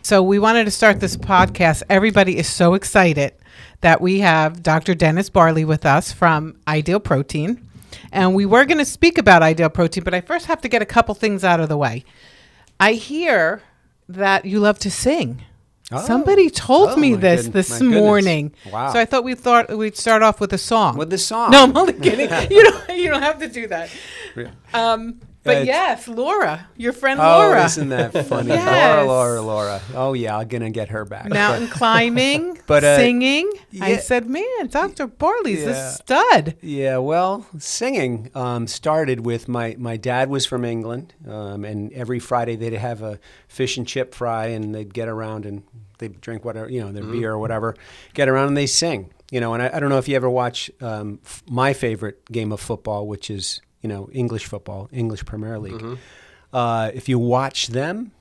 So we wanted to start this podcast. Everybody is so excited that we have Dr. Dennis Barley with us from Ideal Protein. And we were going to speak about Ideal Protein, but I first have to get a couple things out of the way. I hear that you love to sing. Oh. Somebody told me this morning. Wow. So I thought we'd start off with a song. With the song? No, I'm only kidding. You don't have to do that. But yes, Laura, your friend Laura. Oh, isn't that funny? Yes. Laura. Oh, yeah, I'm going to get her back. Mountain climbing, singing. Yeah. I said, man, Dr. Barley's a stud. Yeah, well, singing started with my dad was from England, and every Friday they'd have a fish and chip fry, and they'd get around and they'd drink whatever, their beer or whatever, get around and they sing. And I don't know if you ever watch my favorite game of football, which is English football, English Premier League. Mm-hmm. If you watch them,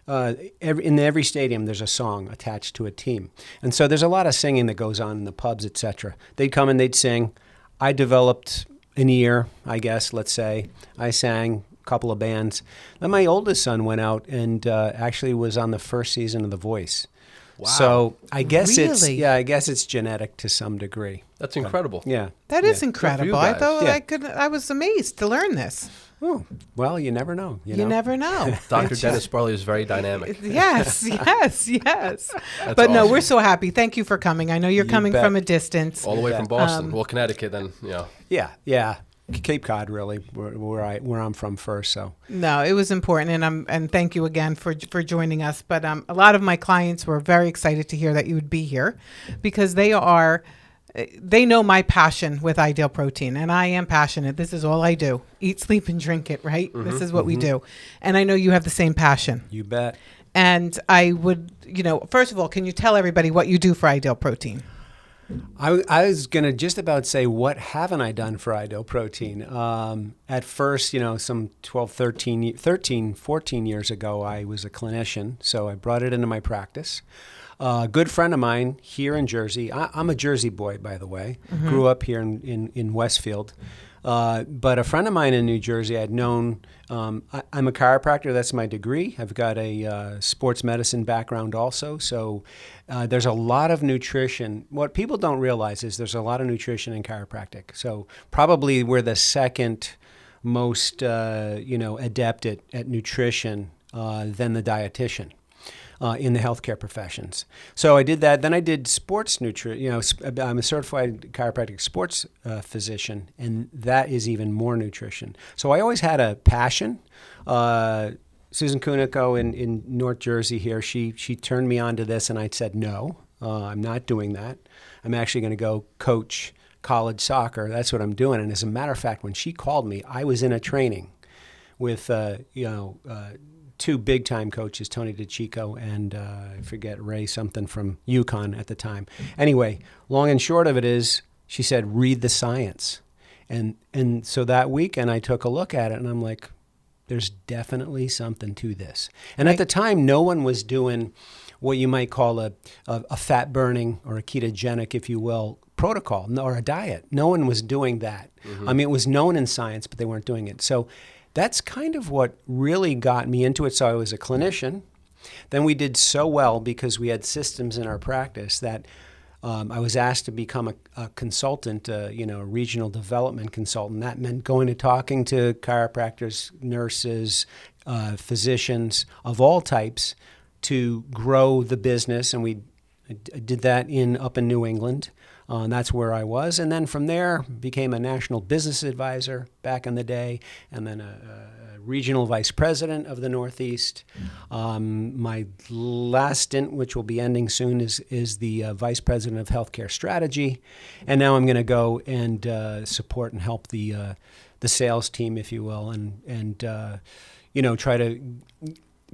in every stadium there's a song attached to a team. And so there's a lot of singing that goes on in the pubs, etc. They'd come and they'd sing. I developed an ear, I guess, let's say. I sang a couple of bands. Then my oldest son went out and actually was on the first season of The Voice. Wow. So I guess it's genetic to some degree. That's incredible. Yeah. That is incredible. I thought I was amazed to learn this. Oh, well, you never know. You never know. Dr. Dennis Barley is very dynamic. Yes. But awesome. No, we're so happy. Thank you for coming. I know you're coming from a distance. All the way from Boston. Well, Connecticut then, Yeah. Cape Cod, really, where I'm from first. So no, it was important, and thank you again for joining us. But a lot of my clients were very excited to hear that you would be here, because they know my passion with Ideal Protein, and I am passionate. This is all I do: eat, sleep, and drink it. Right? Mm-hmm, this is what we do, and I know you have the same passion. You bet. And I would, first of all, can you tell everybody what you do for Ideal Protein? I was going to just about say, what haven't I done for Ideal Protein? At first, some 13, 14 years ago, I was a clinician, so I brought it into my practice. A good friend of mine here in Jersey, I'm a Jersey boy, by the way, grew up here in Westfield. But a friend of mine in New Jersey I'd known, I'm a chiropractor, that's my degree. I've got a sports medicine background also. So there's a lot of nutrition. What people don't realize is there's a lot of nutrition in chiropractic. So probably we're the second most, adept at nutrition than the dietitian. In the healthcare professions. So I did that. Then I did sports nutrition. I'm a certified chiropractic sports physician, and that is even more nutrition. So I always had a passion. Susan Kunico in North Jersey here, she turned me on to this, and I said, no, I'm not doing that. I'm actually going to go coach college soccer. That's what I'm doing. And as a matter of fact, when she called me, I was in a training with, two big-time coaches, Tony DeChico and I forget, Ray something from UConn at the time. Anyway, long and short of it is, she said, read the science. And so that weekend I took a look at it, and I'm like, there's definitely something to this. And at the time, no one was doing what you might call a fat-burning or a ketogenic, if you will, protocol or a diet. No one was doing that. Mm-hmm. I mean, it was known in science, but they weren't doing it. So that's kind of what really got me into it. So I was a clinician. Then we did so well because we had systems in our practice that I was asked to become a consultant, a regional development consultant. That meant going to talking to chiropractors, nurses, physicians of all types to grow the business. And we did that up in New England. And that's where I was. And then from there, became a national business advisor back in the day, and then a regional vice president of the Northeast. My last stint, which will be ending soon, is the vice president of healthcare strategy. And now I'm going to go and support and help the sales team, if you will, and try to,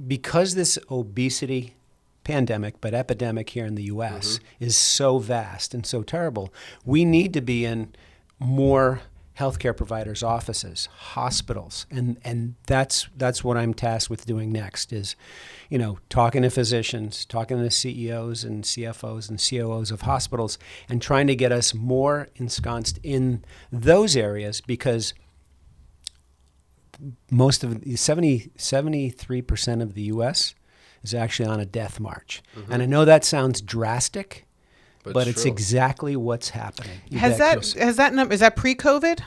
because this obesity pandemic, but epidemic here in the U.S. is so vast and so terrible. We need to be in more healthcare providers' offices, hospitals, and that's what I'm tasked with doing next is, talking to physicians, talking to CEOs and CFOs and COOs of hospitals, and trying to get us more ensconced in those areas, because most of 73% of the U.S. is actually on a death march. And I know that sounds drastic, but it's true. exactly what's happening. Has that number, is that pre-COVID?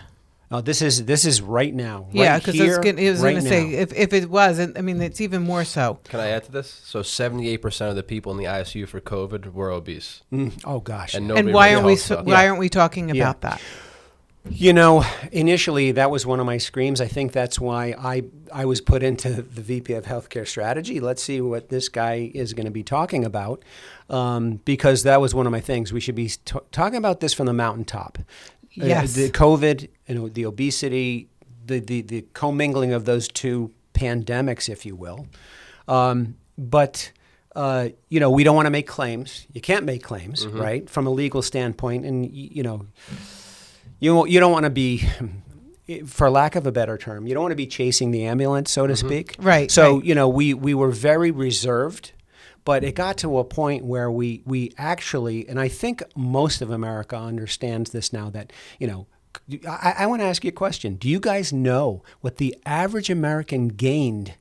Oh, this is right now. Yeah, right because here, I was right going to say, now. if it was, I mean, it's even more so. Can I add to this? So 78% of the people in the ICU for COVID were obese. Oh gosh. And And nobody why really aren't talks about why that. aren't we talking Yeah. about that? You know, initially that was one of my screams. I think that's why I was put into the VP of Healthcare Strategy. Let's see what this guy is going to be talking about, because that was one of my things. We should be talking about this from the mountaintop. Yes. The COVID, the obesity, the commingling of those two pandemics, if you will. But we don't want to make claims. You can't make claims, right, from a legal standpoint. And, you don't want to be, for lack of a better term, you don't want to be chasing the ambulance, so to speak. Right. So, right. We were very reserved. But it got to a point where we actually, and I think most of America understands this now, that, I want to ask you a question. Do you guys know what the average American gained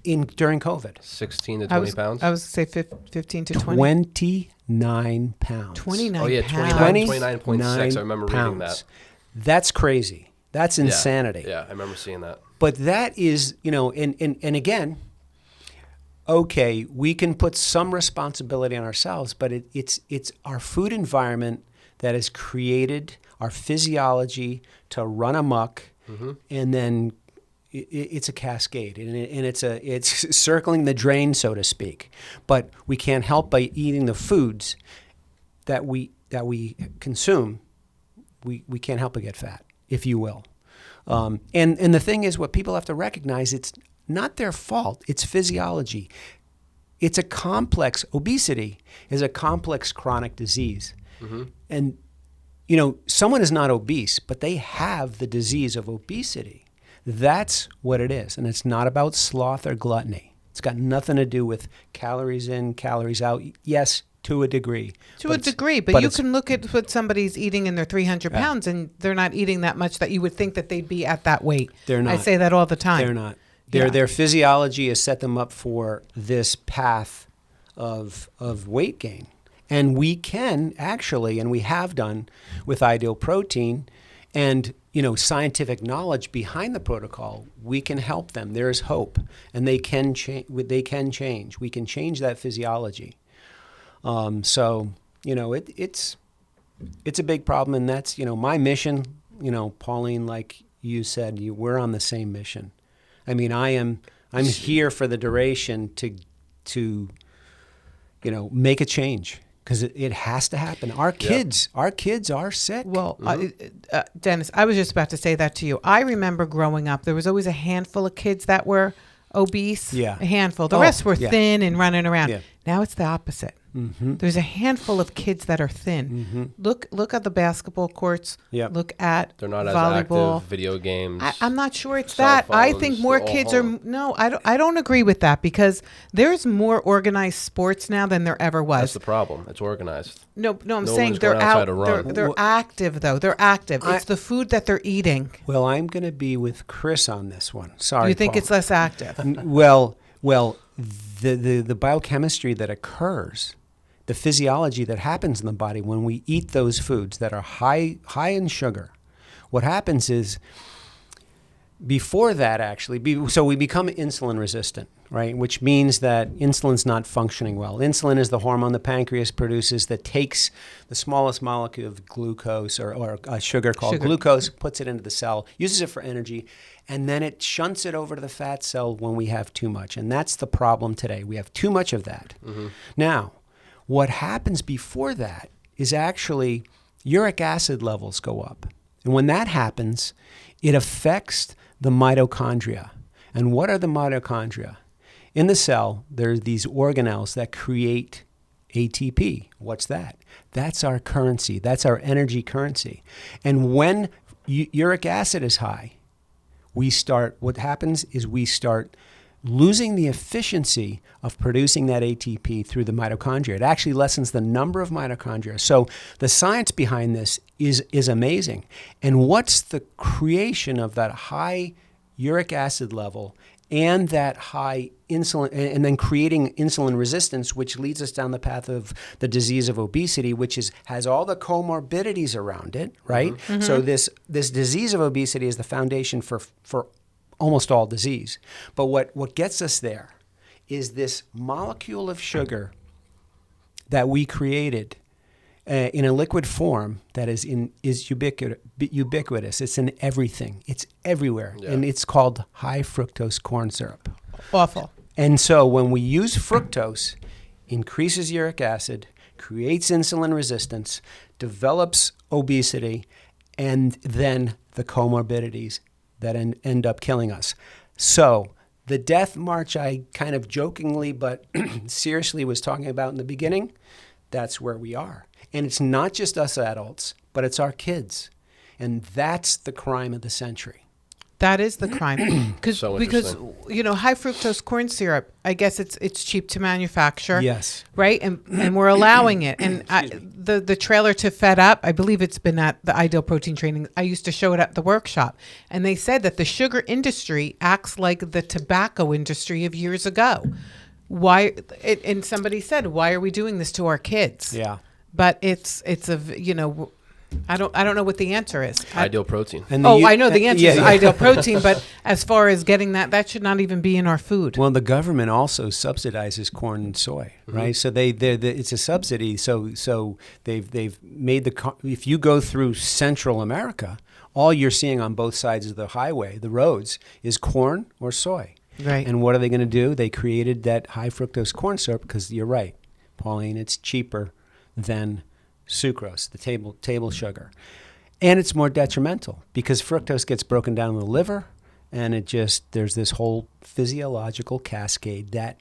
during COVID? 16 to 20 pounds? I was going to say 15 to 20. 29 pounds. 29 Oh, yeah, pounds. 29.6. I remember reading that. That's crazy. That's insanity. Yeah, I remember seeing that. But that is, and again, okay, we can put some responsibility on ourselves, but it's our food environment that has created our physiology to run amok, and then it's a cascade, and it's circling the drain, so to speak. But we can't help by eating the foods that we consume. We can't help but get fat, if you will. And the thing is, what people have to recognize, it's not their fault. It's physiology. It's a complex, obesity is a complex chronic disease. And, someone is not obese, but they have the disease of obesity. That's what it is. And it's not about sloth or gluttony. It's got nothing to do with calories in, calories out. Yes, to a degree. But you can look at what somebody's eating and they're 300 pounds and they're not eating that much that you would think that they'd be at that weight. They're not. I say that all the time. They're not. Their physiology has set them up for this path of weight gain. And we can actually, and we have done with Ideal Protein and, scientific knowledge behind the protocol, we can help them. There is hope, and they can change. We can change that physiology. It's a big problem, and that's, my mission, Pauline, like you said, we're on the same mission. I mean, I'm here for the duration to make a change, because it has to happen. Our kids are sick. Well, Dennis, I was just about to say that to you. I remember growing up, there was always a handful of kids that were obese. Yeah. A handful. The rest were yeah. thin and running around. Yeah. Now it's the opposite. There's a handful of kids that are thin. Look at the basketball courts. Yep. Look at They're not as volleyball. active, video games. I'm not sure it's cell that. I phones, think more they're all kids home. are. No, I don't agree with that, because there's more organized sports now than there ever was. That's the problem. It's organized. No, I'm No saying one's they're going outside out. to run. They're active though. They're active. It's the food that they're eating. Well, I'm going to be with Chris on this one. Sorry, You think Paul. it's less active? Well, the biochemistry that occurs, the physiology that happens in the body when we eat those foods that are high in sugar, what happens is, before that actually, so we become insulin resistant, right? Which means that insulin's not functioning well. Insulin is the hormone the pancreas produces that takes the smallest molecule of glucose or a sugar called glucose, puts it into the cell, uses it for energy, and then it shunts it over to the fat cell when we have too much. And that's the problem today. We have too much of that. Now, what happens before that is actually uric acid levels go up. And when that happens, it affects the mitochondria. And what are the mitochondria? In the cell, there are these organelles that create ATP. What's that? That's our currency. That's our energy currency. And when uric acid is high, what happens is we start losing the efficiency of producing that ATP through the mitochondria. It actually lessens the number of mitochondria. So the science behind this is amazing. And what's the creation of that high uric acid level and that high insulin, and then creating insulin resistance, which leads us down the path of the disease of obesity, which has all the comorbidities around it, right? Mm-hmm. So this disease of obesity is the foundation for almost all disease. But what gets us there is this molecule of sugar that we created in a liquid form that is ubiquitous. It's in everything. It's everywhere. Yeah. And it's called high fructose corn syrup. Awful. And so when we use fructose, increases uric acid, creates insulin resistance, develops obesity, and then the comorbidities that end up killing us. So the death march I kind of jokingly but seriously was talking about in the beginning, that's where we are. And it's not just us adults, but it's our kids. And that's the crime of the century. That is the crime. Because high fructose corn syrup, I guess it's cheap to manufacture. Yes. Right? And we're allowing it. And the trailer to Fed Up, I believe it's been at the Ideal Protein training. I used to show it at the workshop. And they said that the sugar industry acts like the tobacco industry of years ago. And somebody said, why are we doing this to our kids? Yeah. But it's I don't know what the answer is. Ideal Protein. I know the answer is Ideal Protein, but as far as getting that should not even be in our food. Well, the government also subsidizes corn and soy, right? So it's a subsidy. So they've made if you go through Central America, all you're seeing on both sides of the highway, the roads, is corn or soy. Right. And what are they going to do? They created that high fructose corn syrup because you're right, Pauline, it's cheaper than sucrose, the table sugar. And it's more detrimental because fructose gets broken down in the liver, and there's this whole physiological cascade that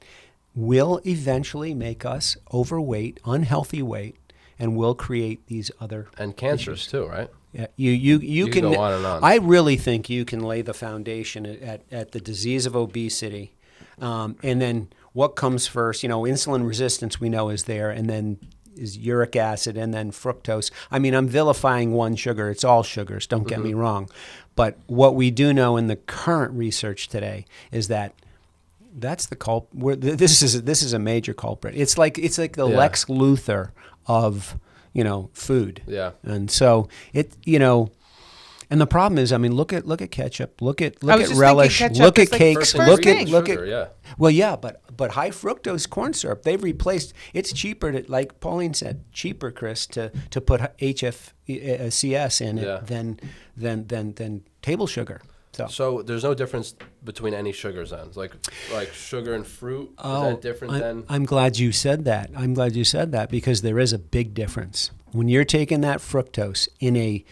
will eventually make us overweight, unhealthy weight, and will create these other and cancerous too, right? Yeah, you can go on and on. I really think you can lay the foundation at the disease of obesity, and then what comes first? Insulin resistance we know is there, and then is uric acid, and then fructose. I mean, I'm vilifying one sugar. It's all sugars. Don't get me wrong, but what we do know in the current research today is that that's the culprit. This is a major culprit. It's like the Lex Luthor of food. Yeah. And so and the problem is, I mean, look at ketchup, look at relish, look at cakes, look at yeah. Well, yeah, but high fructose corn syrup, they've replaced. It's cheaper to, like Pauline said, cheaper, Chris, to put HFCS in it than table sugar. So there's no difference between any sugars then? Like sugar and fruit, is that different than? I'm glad you said that because there is a big difference. When you're taking that fructose in a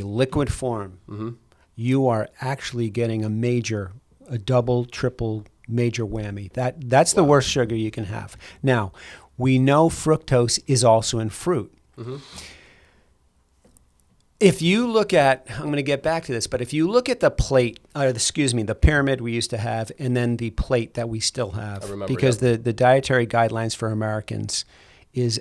liquid form, you are actually getting a double, triple major whammy. That's the worst sugar you can have. Now, we know fructose is also in fruit. If you look at, I'm going to get back to this, but if you look at the pyramid we used to have, and then the plate that we still have, because the dietary guidelines for Americans is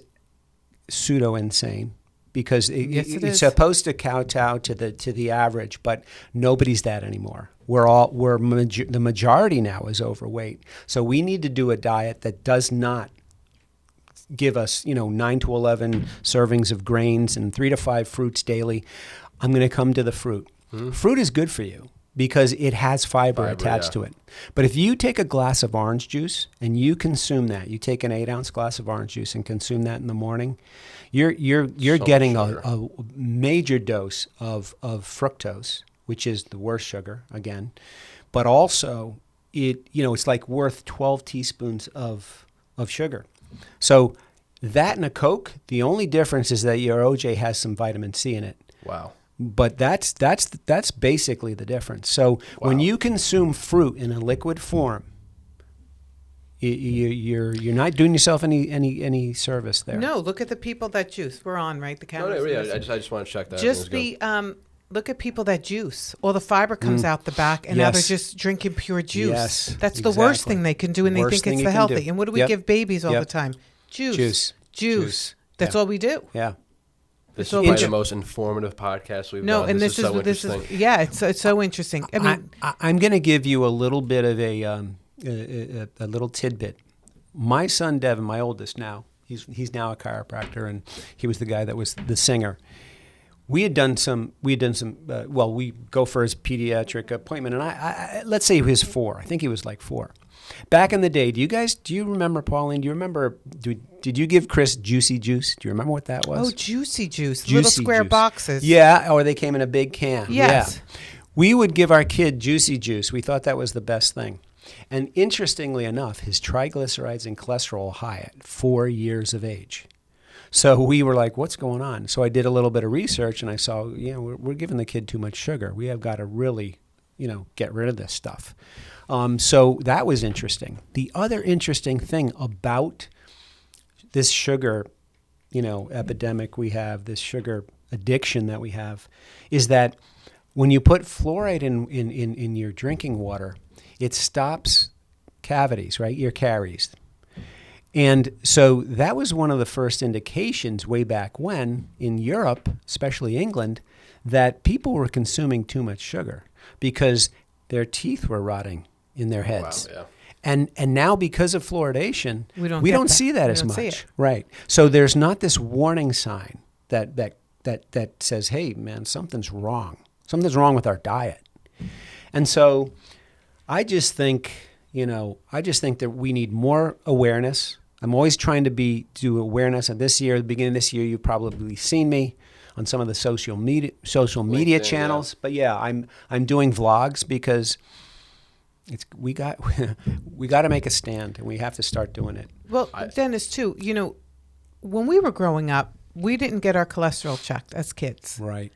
pseudo insane, because it's supposed to kowtow to the average, but nobody's that anymore. The majority now is overweight, so we need to do a diet that does not give us 9 to 11 servings of grains and 3 to 5 fruits daily. I'm going to come to the fruit. Fruit is good for you because it has fiber attached to it. But if you take a glass of orange juice and you consume that, you take an 8-ounce glass of orange juice and consume that in the morning, you're getting a major dose of fructose, which is the worst sugar again, but also it's like worth 12 teaspoons of sugar. So that and a Coke, the only difference is that your OJ has some vitamin C in it. Wow. But that's basically the difference. So when you consume fruit in a liquid form, you're not doing yourself any service there. No, look at the people that juice. We're on, right? The camera. No, I just want to check that. Just look at people that juice. All the fiber comes out the back, and now they're just drinking pure juice. Yes, that's the worst thing they can do, and they think it's the healthy. And what do we give babies all the time? Juice. That's all we do. Yeah. This is all probably about- the most informative podcast we've No, done. and this is so this interesting. is yeah, it's so interesting. I mean, I'm going to give you a little bit of a little tidbit. My son Devin, my oldest now, he's now a chiropractor, and he was the guy that was the singer. We go for his pediatric appointment, and I let's say he was 4. I think he was like 4. Back in the day, do you remember, Pauline? Do you remember, did you give Chris Juicy Juice? Do you remember what that was? oh, Juicy Juice, Juicy little square Juice. boxes. Yeah, or they came in a big can. Yes. Yeah. We would give our kid Juicy Juice. We thought that was the best thing. And interestingly enough, his triglycerides and cholesterol high at 4 years of age. So we were like, what's going on? So I did a little bit of research, and I saw, we're giving the kid too much sugar. We have got to really, get rid of this stuff. So that was interesting. The other interesting thing about this sugar, epidemic we have, this sugar addiction that we have, is that when you put fluoride in your drinking water, it stops cavities, right? Your caries. And so that was one of the first indications way back when in Europe, especially England, that people were consuming too much sugar because their teeth were rotting in their heads. Wow, yeah. And now because of fluoridation, We don't we get don't that. see that We as don't much. see it. Right. So there's not this warning sign that says, hey, man, something's wrong. Something's wrong with our diet. And so I just think that we need more awareness. I'm always trying to do awareness. And this year, at the beginning of this year, you've probably seen me on some of the social media LinkedIn, channels. yeah. But yeah, I'm doing vlogs because we got to make a stand, and we have to start doing it. Well, Dennis, too, when we were growing up, we didn't get our cholesterol checked as kids. Right.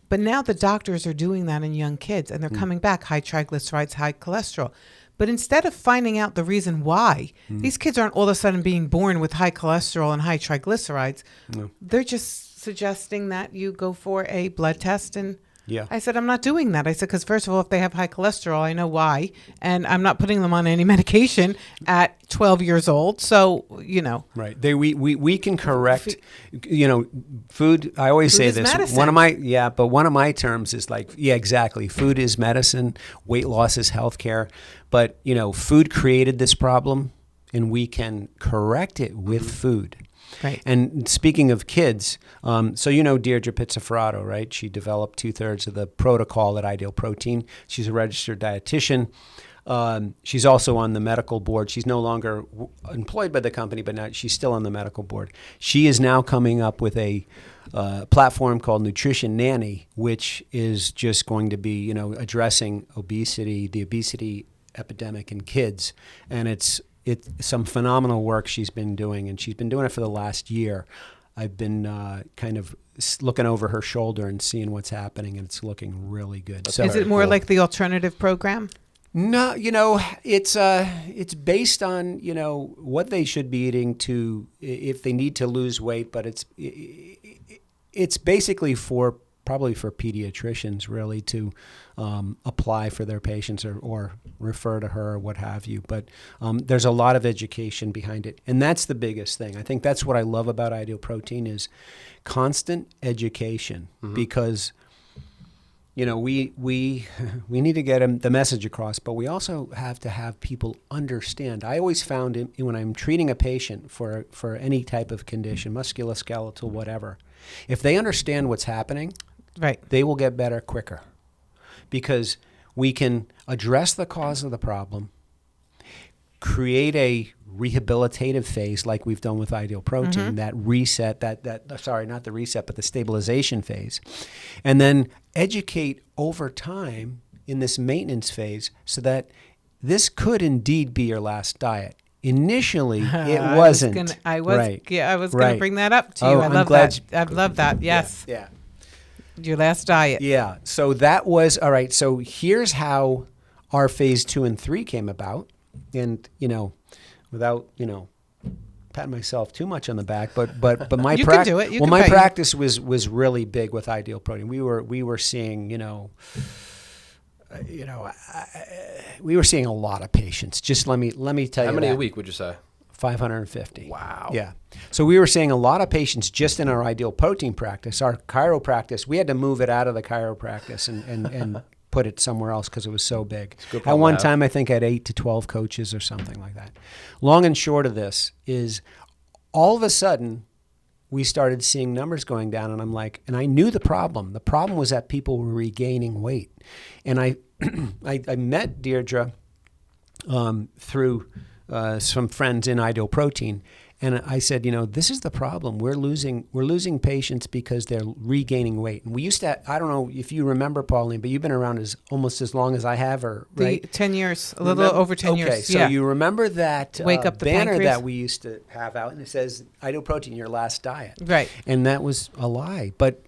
But now the doctors are doing that in young kids, and they're coming back high triglycerides, high cholesterol. But instead of finding out the reason why, these kids aren't all of a sudden being born with high cholesterol and high triglycerides. No. They're just suggesting that you go for a blood test. And Yeah. I said, I'm not doing that. I said, because first of all, if they have high cholesterol, I know why. And I'm not putting them on any medication at 12 years old. So, Right. We can correct, food. I always Food say is this. medicine. One of my terms is like, yeah, exactly. Food is medicine. Weight loss is healthcare. But, food created this problem, and we can correct it with food. Right. And speaking of kids, so Deirdre Pizzaferrato, right? She developed 2/3 of the protocol at Ideal Protein. She's a registered dietitian. She's also on the medical board. She's no longer employed by the company, but now she's still on the medical board. She is now coming up with a platform called Nutrition Nanny, which is just going to be, addressing obesity, the obesity epidemic in kids. And it's some phenomenal work she's been doing, and she's been doing it for the last year. I've been kind of looking over her shoulder and seeing what's happening, and it's looking really good. That's So Is it more cool. like the alternative program? no, it's based on what they should be eating if they need to lose weight, but it's basically probably for pediatricians really to apply for their patients or refer to her or what have you. But there's a lot of education behind it, and that's the biggest thing. I think that's what I love about Ideal Protein is constant education, because we need to get the message across, but we also have to have people understand. I always found when I'm treating a patient for any type of condition, musculoskeletal, whatever, if they understand what's happening, Right. they will get better quicker, because we can address the cause of the problem, create a rehabilitative phase like we've done with Ideal Protein, that reset, not the reset, but the stabilization phase, and then educate over time in this maintenance phase so that this could indeed be your last diet. Initially, it wasn't. I was right. going to Right. bring that up to you. Oh, I I'm love glad that. I love that. Yes. Yeah. Your last diet. Yeah. So that was all right. So here's how our phase 2 and 3 came about, and without patting myself too much on the back, but my You can do it. You can my pat you- practice was really big with Ideal Protein. We were seeing we were seeing a lot of patients. Just let me tell you. How many a that. week would you say? 550. Wow. Yeah. So we were seeing a lot of patients just in our ideal protein practice. Our chiropractic, we had to move it out of the chiropractic and put it somewhere else because it was so big. At one time, I think I had 8 to 12 coaches or something like that. Long and short of this is all of a sudden, we started seeing numbers going down, and I'm like, and I knew the problem. The problem was that people were regaining weight. And I met Deirdre through some friends in Ideal Protein, and I said, this is the problem. We're losing patients because they're regaining weight. And we used to, I don't know if you remember, Pauline, but you've been around almost as long as I have, right? 10 years, a little over 10 years. Okay, so you remember that Wake up the banner pancreas? that we used to have out, and it says Ideal Protein, your last diet. Right. And that was a lie. But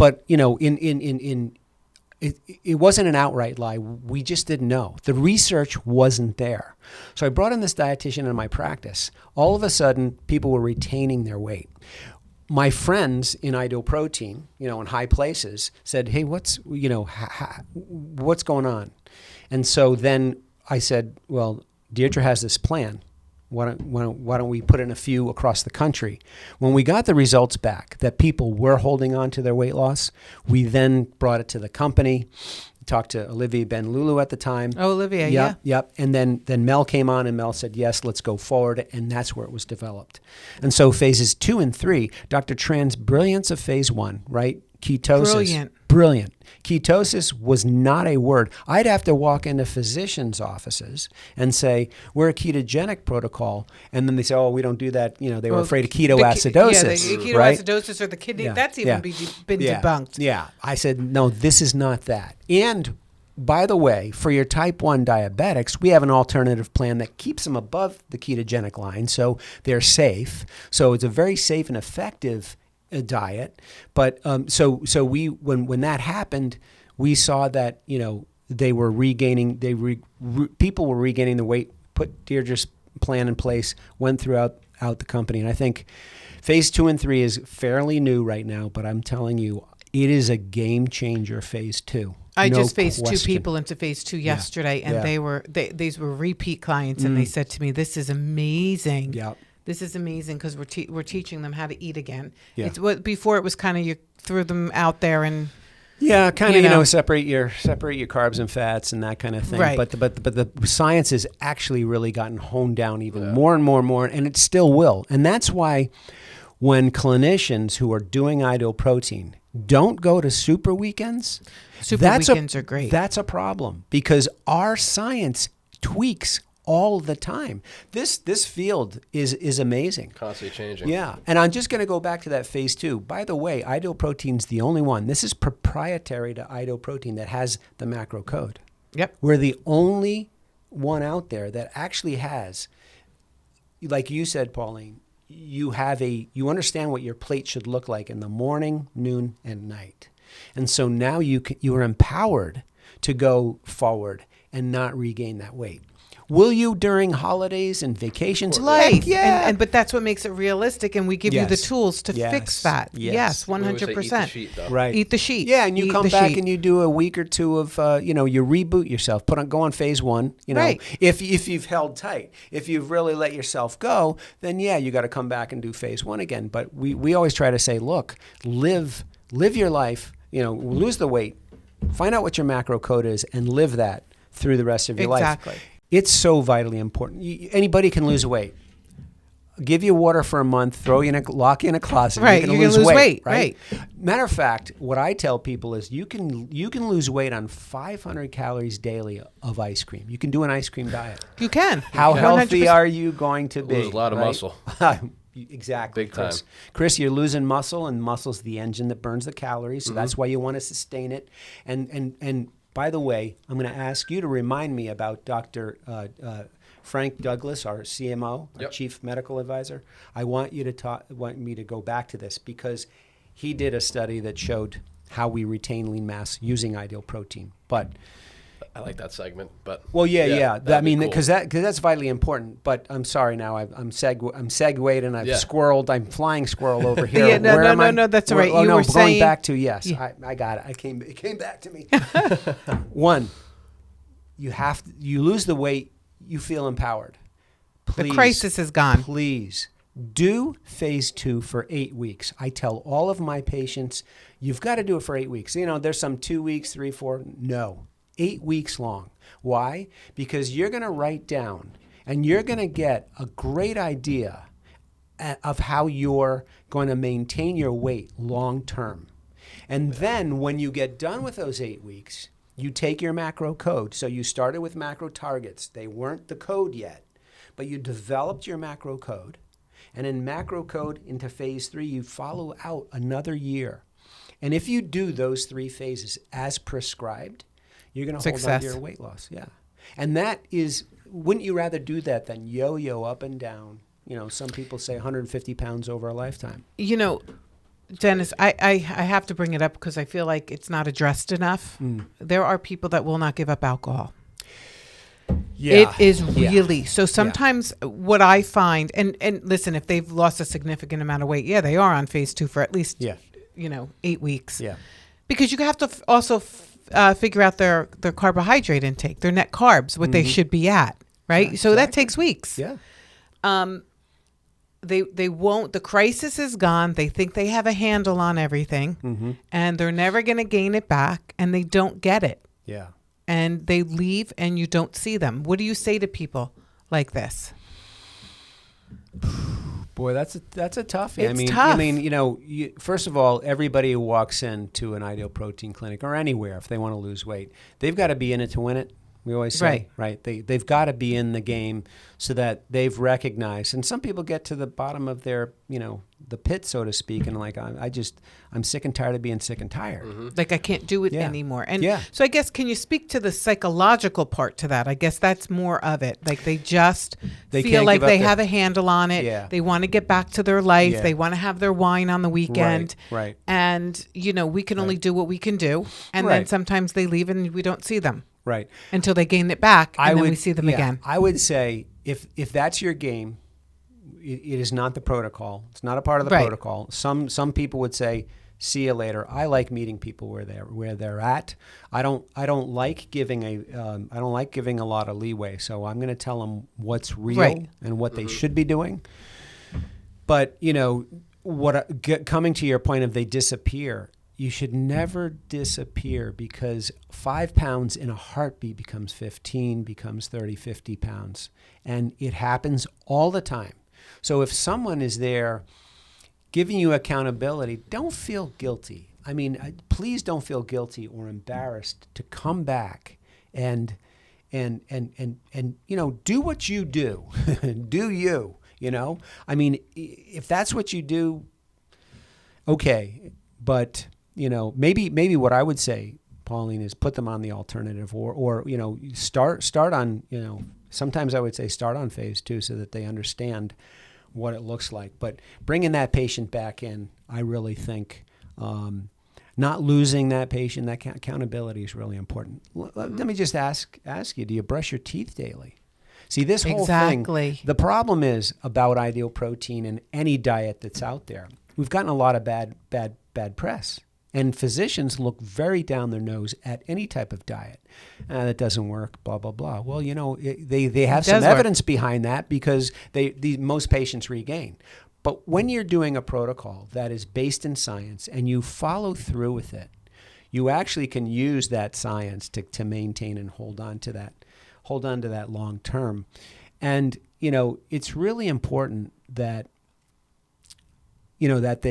it wasn't an outright lie. We just didn't know. The research wasn't there. So I brought in this dietitian in my practice. All of a sudden, people were retaining their weight. My friends in Ideal Protein, in high places, said, "Hey, what's going on?" And so then I said, "Well, Deirdre has this plan. Why don't we put in a few across the country?" When we got the results back that people were holding on to their weight loss, we then brought it to the company. Talked to Olivia Ben Lulu at the time. Oh, Olivia, yeah. Yep. And then Mel came on, and Mel said, yes, let's go forward. And that's where it was developed. And so phases 2 and 3, Dr. Tran's brilliance of phase 1, right? Ketosis. Brilliant. Ketosis was not a word. I'd have to walk into physicians' offices and say, we're a ketogenic protocol. And then they say, oh, we don't do that. They were afraid of ketoacidosis. The ketoacidosis or the kidney, that's even been debunked. Yeah. I said, no, this is not that. And by the way, for your type 1 diabetics, we have an alternative plan that keeps them above the ketogenic line. So they're safe. So it's a very safe and effective diet, but so we when that happened, we saw that they were regaining. People were regaining the weight. Put Deirdre's plan in place. Went throughout the company, and I think phase 2 and 3 is fairly new right now. But I'm telling you, it is a game changer. Phase 2. I just phased 2 people into phase 2 yesterday, and these were repeat clients, and they said to me, "This is amazing." Yeah. This is amazing because we're teaching them how to eat again. Yeah. It's what before it was kind of you threw them out there and kind of separate your carbs and fats and that kind of thing. Right. But the science has actually really gotten honed down even more and more, and it still will. And that's why when clinicians who are doing Ideal Protein don't go to super weekends, weekends are great. That's a problem because our science tweaks all the time. This field is amazing. Constantly changing. Yeah. And I'm just going to go back to that phase 2. By the way, Ideal Protein's the only one. This is proprietary to Ideal Protein that has the macro code. Yep. We're the only one out there that actually has, like you said, Pauline, you understand what your plate should look like in the morning, noon, and night. And so now you are empowered to go forward and not regain that weight. Will you during holidays and vacations? Right. Yeah. But that's what makes it realistic, and we give you the tools to fix that. Yes, 100%. Right. Eat the sheet. Yeah, and you come back and you do a week or two of, you reboot yourself. Go on phase 1. Right. If you've held tight, if you've really let yourself go, then you got to come back and do phase 1 again. But we always try to say, look, live your life. Lose the weight, find out what your macro code is, and live that through the rest of your life. Exactly. It's so vitally important. Anybody can lose weight. Give you water for a month, lock you in a closet. Right, you're going to lose weight. Right. Matter of fact, what I tell people is you can lose weight on 500 calories daily of ice cream. You can do an ice cream diet. You can. How healthy are you going to be? Lose a lot of muscle. Exactly. Big time. Chris, you're losing muscle, and muscle's the engine that burns the calories. So that's why you want to sustain it. And by the way, I'm going to ask you to remind me about Dr. Frank Douglas, our CMO, our Chief Medical Advisor. I want me to go back to this because he did a study that showed how we retain lean mass using Ideal Protein. But I like that segment, but because that's vitally important. But I'm sorry now, I'm segued and I've squirreled. I'm flying squirrel over here. No, that's all right. You were going back to I got it. It came back to me. One, you lose the weight, you feel empowered. The crisis is gone. Please do phase 2 for 8 weeks. I tell all of my patients, you've got to do it for 8 weeks. You know, there's some 2 weeks, 3, 4. No, 8 weeks long. Why? Because you're going to write down and you're going to get a great idea of how you're going to maintain your weight long term. And then when you get done with those 8 weeks, you take your macro code. So you started with macro targets. They weren't the code yet, but you developed your macro code. And in macro code into phase 3, you follow out another year. And if you do those 3 phases as prescribed, you're going to hold on to your weight loss. Yeah. And that is, wouldn't you rather do that than yo-yo up and down? You know, some people say 150 pounds over a lifetime. You know, Dennis, I have to bring it up because I feel like it's not addressed enough. There are people that will not give up alcohol. Yeah. It is really. So sometimes what I find, and listen, if they've lost a significant amount of weight, they are on phase 2 for at least, 8 weeks. Yeah. Because you have to also figure out their carbohydrate intake, their net carbs, what they should be at, right? Yeah, so that takes weeks. Yeah. They won't, the crisis is gone. They think they have a handle on everything and they're never going to gain it back and they don't get it. Yeah. And they leave and you don't see them. What do you say to people like this? Boy, that's a toughie. It's tough. I mean, you know, first of all, everybody who walks into an Ideal Protein clinic or anywhere, if they want to lose weight, they've got to be in it to win it. We always say, right? They've got to be in the game so that they've recognized. And some people get to the bottom of their, the pit, so to speak, and like, I'm sick and tired of being sick and tired. Like I can't do it anymore. And so I guess, can you speak to the psychological part to that? I guess that's more of it. Like they feel like they have a handle on it. Yeah. They want to get back to their life. Yeah. They want to have their wine on the weekend. Right. And, we can only do what we can do. And then sometimes they leave and we don't see them. Right. Until they gain it back and then we see them again. I would say if that's your game, it is not the protocol. It's not a part of the protocol. Some people would say, see you later. I like meeting people where they're at. I don't like giving a lot of leeway. So I'm going to tell them what's real and what they should be doing. But coming to your point of they disappear. You should never disappear because 5 pounds in a heartbeat becomes 15, becomes 30, 50 pounds. And it happens all the time. So if someone is there giving you accountability, don't feel guilty. I mean, please don't feel guilty or embarrassed to come back and do what you do. Do you, I mean, if that's what you do, okay. But maybe what I would say, Pauline, is put them on the alternative or start on, sometimes I would say start on phase 2 so that they understand what it looks like. But bringing that patient back in, I really think not losing that patient, that accountability is really important. Let me just ask you, do you brush your teeth daily? See, this whole thing, the problem is about Ideal Protein and any diet that's out there. We've gotten a lot of bad press. And physicians look very down their nose at any type of diet. That doesn't work, blah, blah, blah. Well, they have some evidence behind that because most patients regain. But when you're doing a protocol that is based in science and you follow through with it, you actually can use that science to maintain and hold on to that long term. And, it's really important that, that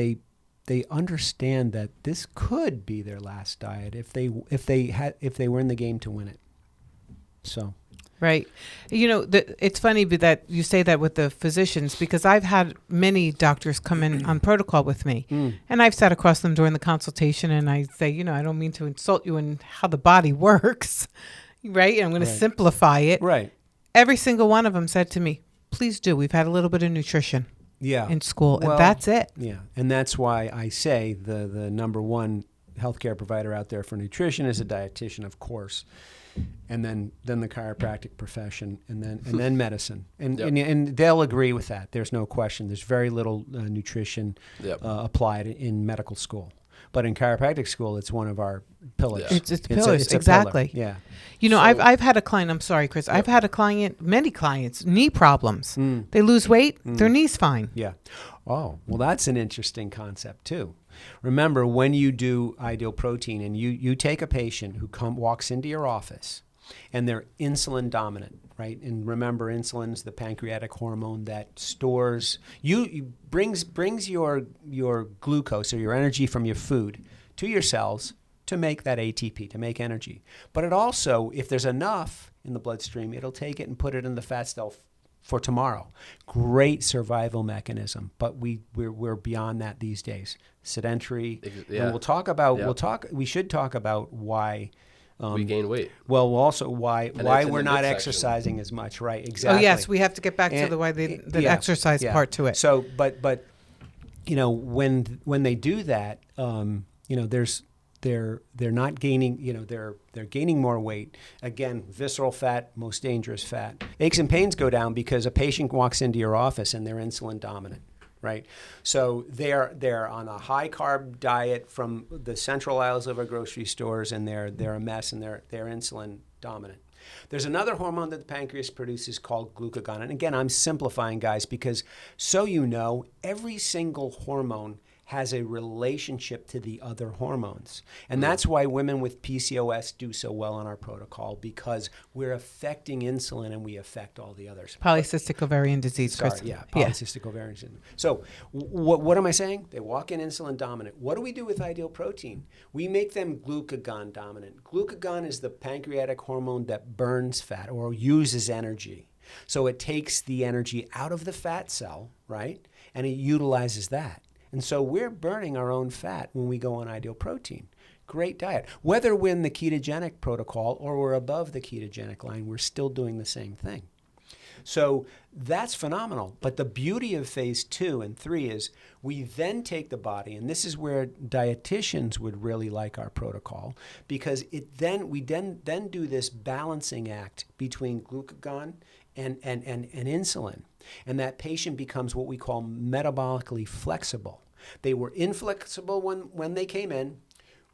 they understand that this could be their last diet if they were in the game to win it. So, right, it's funny that you say that with the physicians because I've had many doctors come in on protocol with me, and I've sat across them during the consultation, and I say, I don't mean to insult you in how the body works, right? And I'm going to simplify it. Right. Every single one of them said to me, "Please do. We've had a little bit of nutrition." In school, and that's it. Yeah, and that's why I say the number one healthcare provider out there for nutrition is a dietitian, of course, and then the chiropractic profession, and then medicine, and they'll agree with that. There's no question. There's very little nutrition applied in medical school, But in chiropractic school, it's one of our pillars. Yeah. It's pillars, it's a exactly. pillar. Yeah. You know, So- I've had a client. I'm sorry, Chris. I've had a client, many clients, knee problems. They lose weight, their knee's fine. Yeah. Oh, well, that's an interesting concept too. Remember, when you do Ideal Protein and you take a patient who walks into your office and they're insulin dominant, right? And remember, insulin's the pancreatic hormone that stores brings your glucose or your energy from your food to your cells to make that ATP, to make energy. But it also, if there's enough in the bloodstream, it'll take it and put it in the fat cell for tomorrow. Great survival mechanism, but we're beyond that these days. Sedentary. Yeah. And we'll talk about Yep. we should talk about why we gain weight. well, also why it's in we're the not midsection. exercising as much, right? Oh, Exactly. yes, we have to get back to the Yeah, exercise yeah. part to it. So, but you know, when they do that, you know, they're not gaining, you know, they're gaining more weight. Again, visceral fat, most dangerous fat. Aches and pains go down because a patient walks into your office and they're insulin dominant, right? So they're on a high carb diet from the central aisles of our grocery stores, and they're a mess, and they're insulin dominant. There's another hormone that the pancreas produces called glucagon. And again, I'm simplifying, guys, because so you know, every single hormone has a relationship to the other hormones. And that's why women with PCOS do so well on our protocol, because we're affecting insulin and we affect all the others. Polycystic ovarian disease, Sorry, Chris. yeah, polycystic ovarian syndrome. So what am I saying? They walk in insulin dominant. What do we do with Ideal Protein? We make them glucagon dominant. Glucagon is the pancreatic hormone that burns fat or uses energy. So it takes the energy out of the fat cell, right? And it utilizes that. And so we're burning our own fat when we go on Ideal Protein. Great diet. Whether we're in the ketogenic protocol or we're above the ketogenic line, we're still doing the same thing. So that's phenomenal. But the beauty of phase 2 and 3 is we then take the body, and this is where dietitians would really like our protocol, because we then do this balancing act between glucagon and insulin. And that patient becomes what we call metabolically flexible. They were inflexible when they came in.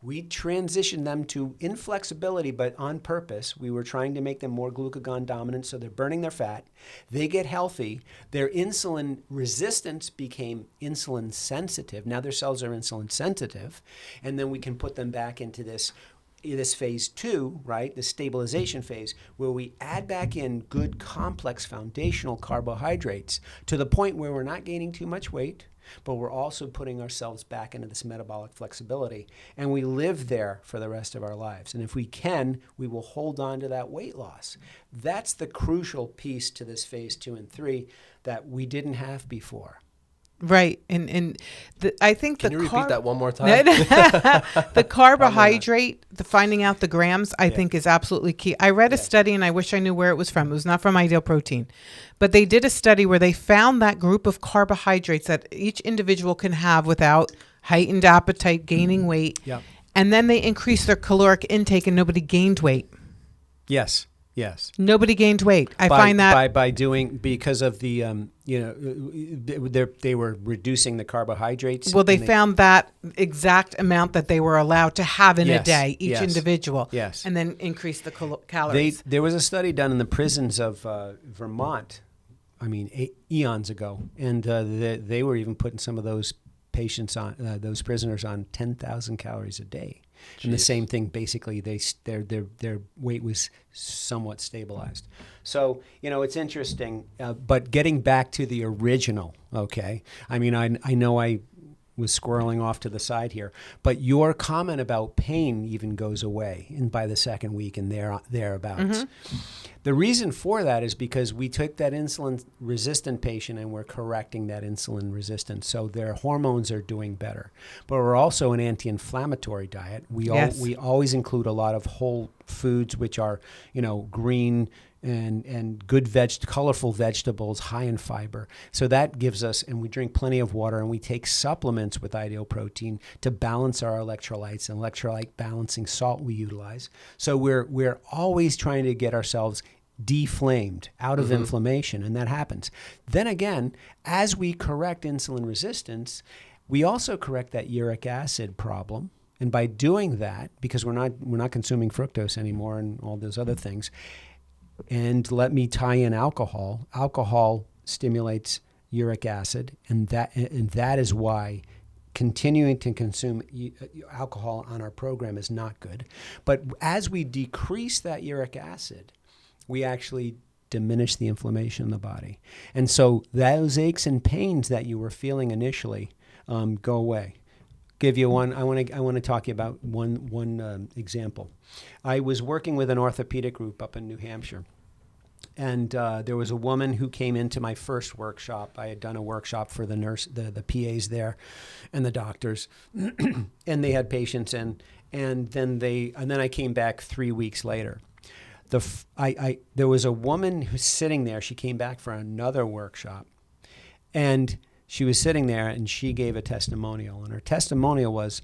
We transitioned them to inflexibility, but on purpose. We were trying to make them more glucagon dominant, so they're burning their fat. They get healthy. Their insulin resistance became insulin sensitive. Now their cells are insulin sensitive. And then we can put them back into this phase 2, right, the stabilization phase, where we add back in good complex foundational carbohydrates to the point where we're not gaining too much weight, but we're also putting ourselves back into this metabolic flexibility, and we live there for the rest of our lives. And if we can, we will hold on to that weight loss. That's the crucial piece to this phase 2 and 3 that we didn't have before. Right. I think Can you repeat that one more time? the carbohydrate, the finding out the grams, I think is absolutely key. I read a study, and I wish I knew where it was from. It was not from Ideal Protein, but they did a study where they found that group of carbohydrates that each individual can have without heightened appetite, gaining weight. Yep. And then they increased their caloric intake and nobody gained weight. Yes. Nobody gained weight. I find that by doing, because of the they were reducing the carbohydrates. Well, they found that exact amount that they were allowed to have in a day, each individual. Yes. And then increase the calories. There was a study done in the prisons of Vermont, eons ago, and they were even putting some of those patients on, those prisoners on 10,000 calories a day. Jeez. And the same thing, basically, their weight was somewhat stabilized. So, it's interesting. But getting back to the original, okay? I know I was squirreling off to the side here, but your comment about pain even goes away by the second week and thereabouts. Mm-hmm. The reason for that is because we took that insulin-resistant patient and we're correcting that insulin resistance, so their hormones are doing better. But we're also an anti-inflammatory diet. We always include a lot of whole foods, which are, green and good colorful vegetables, high in fiber. So that gives us, and we drink plenty of water, and we take supplements with Ideal Protein to balance our electrolytes, and electrolyte balancing salt we utilize. So we're always trying to get ourselves deflamed out of inflammation, and that happens. Then again, as we correct insulin resistance, we also correct that uric acid problem, And by doing that, because we're not consuming fructose anymore and all those other things, and let me tie in alcohol. Alcohol stimulates uric acid, and that is why continuing to consume alcohol on our program is not good. But as we decrease that uric acid, we actually diminish the inflammation in the body. And so those aches and pains that you were feeling initially go away. Give you one. I want to talk to you about one example. I was working with an orthopedic group up in New Hampshire, and there was a woman who came into my first workshop. I had done a workshop for the nurse, the PAs there, and the doctors, and they had patients in, and then I came back 3 weeks later. There was a woman who's sitting there. She came back for another workshop, and she was sitting there, and she gave a testimonial. And her testimonial was,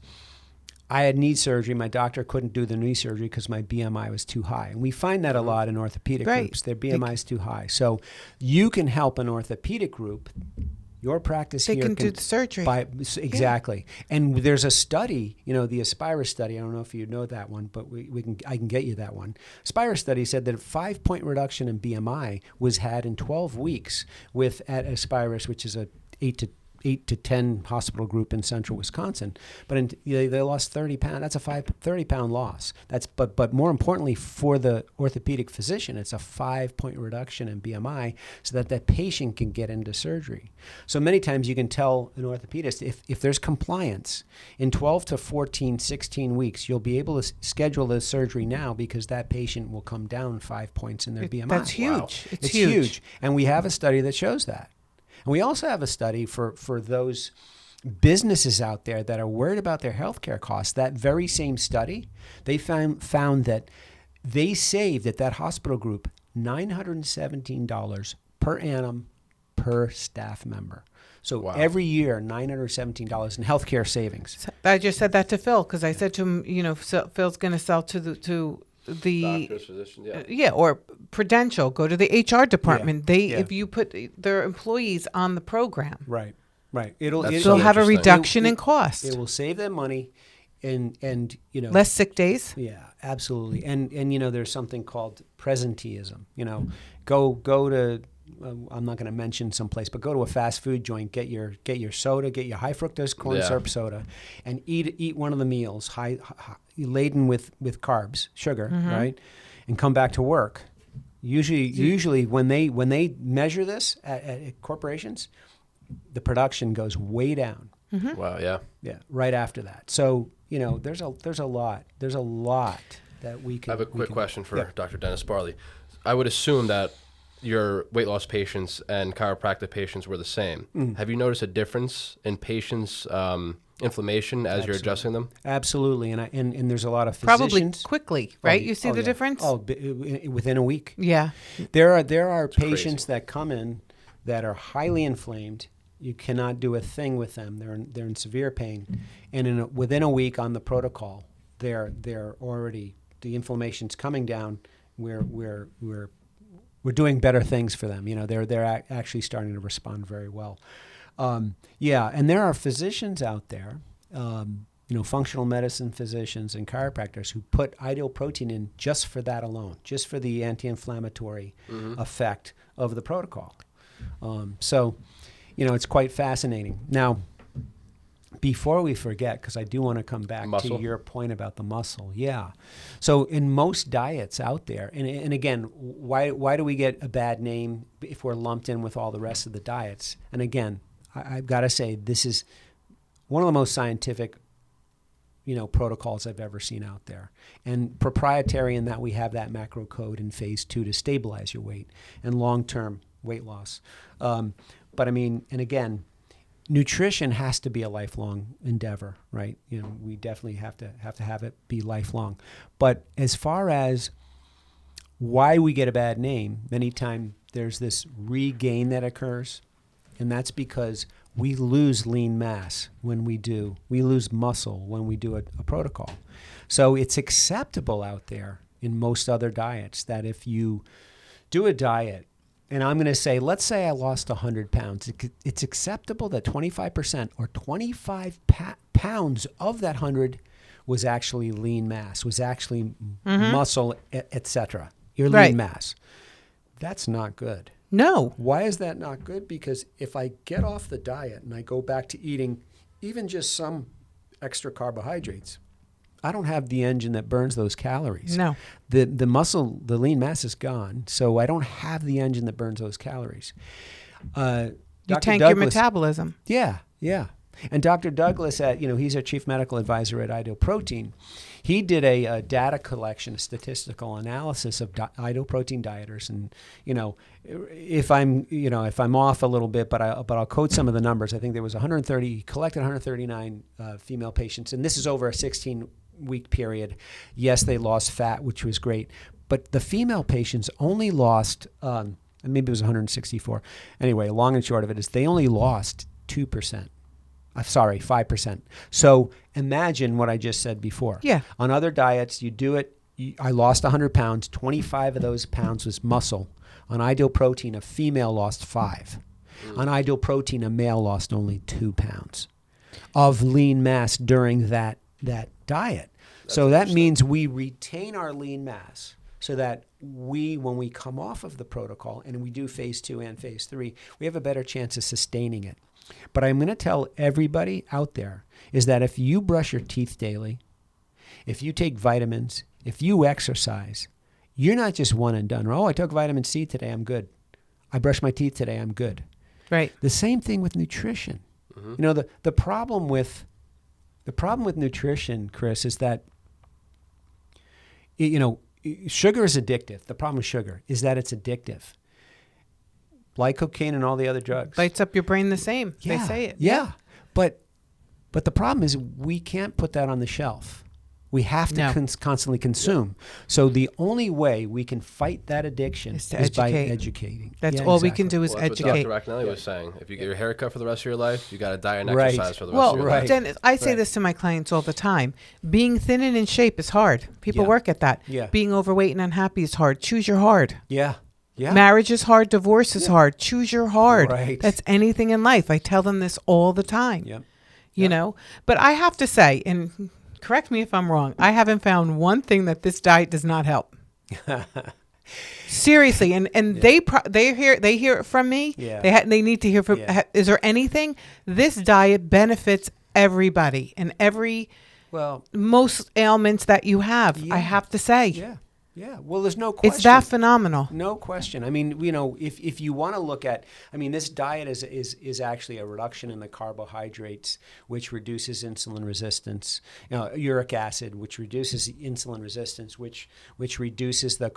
I had knee surgery. My doctor couldn't do the knee surgery because my BMI was too high. And we find that a lot in orthopedic groups. Their BMI is too high. So you can help an orthopedic group. Your practice they here can do the surgery. Exactly. Yeah. And there's a study, the Aspira study. I don't know if you know that one, but I can get you that one. Aspira study said that a 5-point reduction in BMI was had in 12 weeks at Aspirus, which is a 8 to 10 hospital group in central Wisconsin, but they lost 30 pounds. That's a 30-pound loss. But more importantly for the orthopedic physician, it's a 5-point reduction in BMI so that patient can get into surgery. So many times you can tell an orthopedist if there's compliance in 12 to 14, 16 weeks, you'll be able to schedule the surgery now because that patient will come down 5 points in their BMI. That's huge. Wow. It's huge. And we have a study that shows that. And we also have a study for those businesses out there that are worried about their healthcare costs. That very same study, they found that they saved at that hospital group $917 per annum per staff member. So every year, $917 in healthcare savings. I just said that to Phil because I said to him, Phil's going to sell to the doctors, physicians, or Prudential, go to the HR department. Yeah. If you put their employees on the program, right, they'll have a reduction in cost. It will save them money, and less sick days. Yeah, absolutely. And there's something called presenteeism. Go to I'm not going to mention some place, but go to a fast food joint, get your soda, get your high fructose corn syrup soda, and eat one of the meals high laden with carbs, sugar, right? And come back to work. Usually when they measure this at corporations, the production goes way down. Wow, yeah. Yeah, right after that. So, there's a lot that we can. I have a quick question for Dr. Dennis Barley. I would assume that your weight loss patients and chiropractic patients were the same. Have you noticed a difference in patients' inflammation as you're adjusting them? Absolutely, and there's a lot of physicians. Probably quickly, right? You see the difference? Oh, within a week. Yeah. There are patients that come in that are highly inflamed. You cannot do a thing with them. They're in severe pain, and within a week on the protocol, they're already, the inflammation's coming down. We're doing better things for them. They're actually starting to respond very well. And there are physicians out there, functional medicine physicians and chiropractors who put ideal protein in just for that alone, just for the anti-inflammatory effect of the protocol. It's quite fascinating. Now, before we forget, because I do want to come back to your point about the muscle. Yeah. So in most diets out there, and again, why do we get a bad name if we're lumped in with all the rest of the diets? And again, I've got to say, this is one of the most scientific, protocols I've ever seen out there. And proprietary in that we have that macro code in phase 2 to stabilize your weight and long-term weight loss. But I mean, and again, nutrition has to be a lifelong endeavor, right? We definitely have to have it be lifelong. But as far as why we get a bad name, many times there's this regain that occurs, and that's because we lose lean mass when we lose muscle when we do a protocol. So it's acceptable out there in most other diets that if you do a diet, and I'm going to say, let's say I lost 100 pounds. It's acceptable that 25% or 25 pounds of that 100 was actually lean mass, was actually muscle, etc. Your Right. lean mass. That's not good. No. Why is that not good? Because if I get off the diet and I go back to eating even just some extra carbohydrates, I don't have the engine that burns those calories. No. The muscle, the lean mass is gone, so I don't have the engine that burns those calories. You Dr. tank your Douglas- metabolism. Yeah. And Dr. Douglas, he's our chief medical advisor at Ideal Protein. He did a data collection, a statistical analysis of Ideal Protein dieters, and if I'm off a little bit, but I'll quote some of the numbers. I think there was 130. He collected 139 female patients, and this is over a 16-week period. Yes, they lost fat, which was great, but the female patients only lost. Maybe it was 164. Anyway, long and short of it is they only lost 2%. 5%. So imagine what I just said before. Yeah. On other diets, you do it. I lost 100 pounds. 25 of those pounds was muscle. On Ideal Protein, a female lost 5. On Ideal Protein, a male lost only 2 pounds of lean mass during that diet. So that means we retain our lean mass so that when we come off of the protocol and we do phase 2 and phase 3, we have a better chance of sustaining it. But I'm going to tell everybody out there is that if you brush your teeth daily, if you take vitamins, if you exercise, you're not just one and done. Oh, I took vitamin C today, I'm good. I brushed my teeth today, I'm good. Right. The same thing with nutrition. The problem with nutrition, Chris, is that sugar is addictive. The problem with sugar is that it's addictive. Like cocaine and all the other drugs. Lights up your brain the same. They say it. Yeah. But the problem is we can't put that on the shelf. We have to constantly consume. So the only way we can fight that addiction is by educating. That's all we can do is That's educate. what Dr. Racanelli was saying. If you get your hair cut for the rest of your life, you got to diet and exercise for the rest of your life. Dennis, I say this to my clients all the time. Being thin and in shape is hard. People work at that. Yeah. Being overweight and unhappy is hard. Choose your hard. Yeah. Marriage is hard. Divorce is hard. Choose your hard. Right. That's anything in life. I tell them this all the time. You know, but I have to say, and correct me if I'm wrong, I haven't found one thing that this diet does not help. Seriously, and they hear it from me. Yeah. They need to hear from. Is there anything? This diet benefits everybody and most ailments that you have. I have to say. Yeah. Well, there's no question. It's that phenomenal. No question. I mean, if you want to look at, this diet is actually a reduction in the carbohydrates, which reduces insulin resistance. Uric acid, which reduces insulin resistance, which reduces the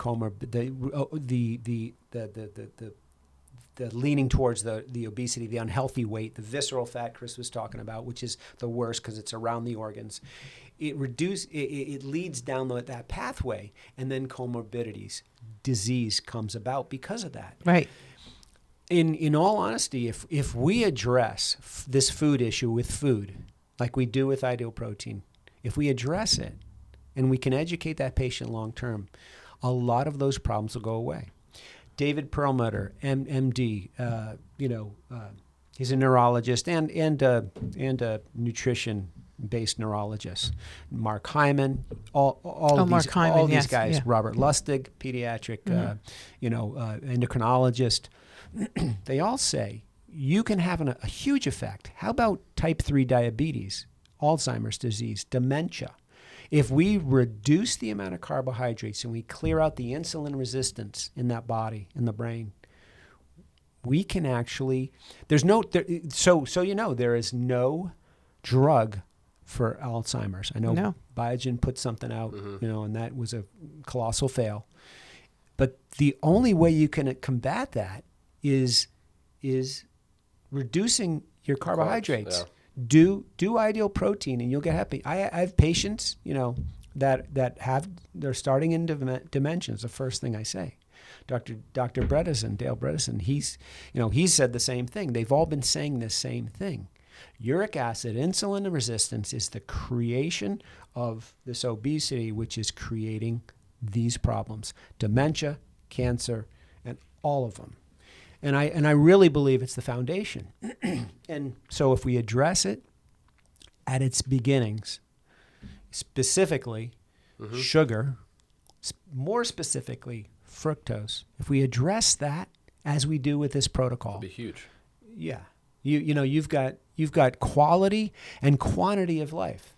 the leaning towards the obesity, the unhealthy weight, the visceral fat Chris was talking about, which is the worst because it's around the organs. It leads down that pathway, and then comorbidities, disease comes about because of that. Right. In all honesty, if we address this food issue with food, like we do with Ideal Protein, if we address it and we can educate that patient long term, a lot of those problems will go away. David Perlmutter, MD, he's a neurologist and a nutrition-based neurologist. Mark Hyman, all these guys. Yeah. Robert Lustig, pediatric, endocrinologist. They all say you can have a huge effect. How about type 3 diabetes, Alzheimer's disease, dementia? If we reduce the amount of carbohydrates and we clear out the insulin resistance in that body, in the brain, we can actually, there is no drug for Alzheimer's. I know Biogen put something out, and that was a colossal fail. But the only way you can combat that is reducing your carbohydrates. Do Ideal Protein and you'll get happy. I have patients, they're starting in dementia. It's the first thing I say. Dr. Bredesen, Dale Bredesen, he's said the same thing. They've all been saying the same thing. Uric acid, insulin resistance is the creation of this obesity, which is creating these problems: dementia, cancer, and all of them. And I really believe it's the foundation. And so if we address it at its beginnings, specifically sugar, more specifically fructose, if we address that as we do with this protocol, It'd be huge. yeah, you've got quality and quantity of life.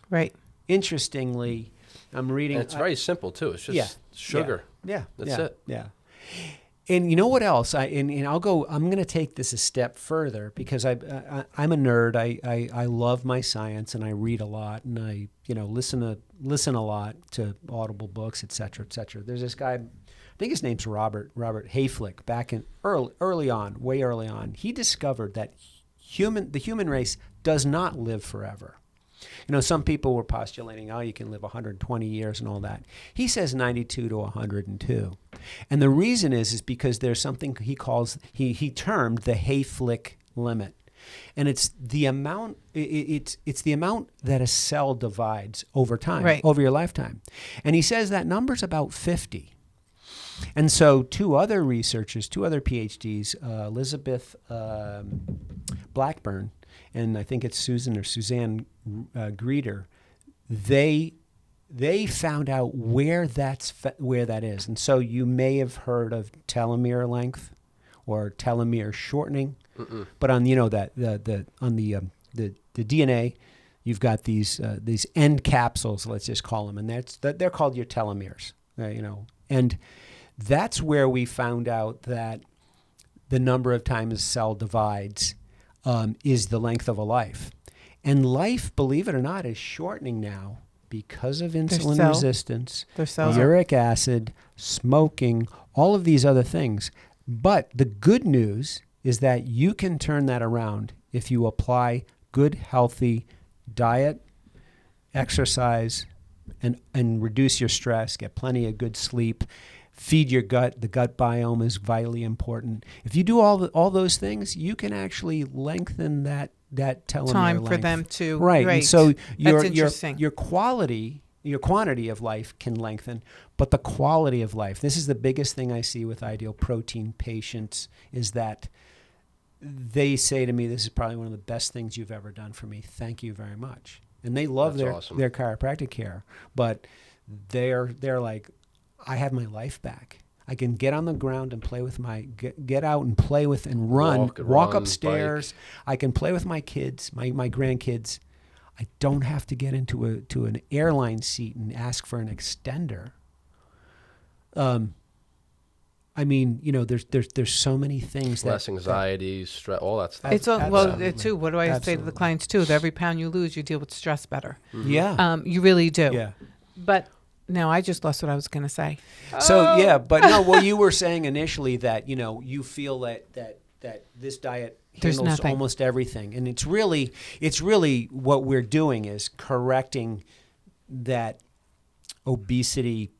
Right. Interestingly, I'm reading. And it's very simple too. It's just sugar. Yeah, That's it. Yeah. And you know what else? I'm going to take this a step further because I'm a nerd. I love my science and I read a lot and I listen a lot to audible books, et cetera, et cetera. There's this guy, I think his name's Robert Hayflick. Back in way early on, he discovered that the human race does not live forever. Some people were postulating, you can live 120 years and all that. He says 92 to 102. And the reason is because there's something he termed the Hayflick limit. And it's the amount it's the amount that a cell divides over time, over your lifetime. And he says that number's about 50. And so two other PhDs, Elizabeth Blackburn, and I think it's Suzanne Greeter, they found out where that is. And so you may have heard of telomere length or telomere shortening. Mm-mm. But on the DNA, you've got these end capsules, let's just call them, and they're called your telomeres. And that's where we found out that the number of times a cell divides is the length of a life. And life, believe it or not, is shortening now because of insulin resistance, uric acid, smoking, all of these other things. But the good news is that you can turn that around if you apply good, healthy diet, exercise, and reduce your stress, get plenty of good sleep, feed your gut. The gut biome is vitally important. If you do all those things, you can actually lengthen that telomere time length. For them to right. And so your quantity of life can lengthen, but the quality of life. This is the biggest thing I see with Ideal Protein patients is that they say to me, "This is probably one of the best things you've ever done for me. Thank you very much." And they love their chiropractic care, but they're like, I have my life back. I can get on the ground and play with get out and play with and run, walk upstairs. Bike. I can play with my kids, my grandkids. I don't have to get into an airline seat and ask for an extender. There's so many things. Less anxiety, stress, all that stuff. It's too. What do I say to the clients too? That every pound you lose, you deal with stress better. Mm-hmm. Yeah. You really do. Yeah. But now I just lost what I was going to say. So you were saying initially that you feel that this diet handles almost everything, and it's really what we're doing is correcting that obesity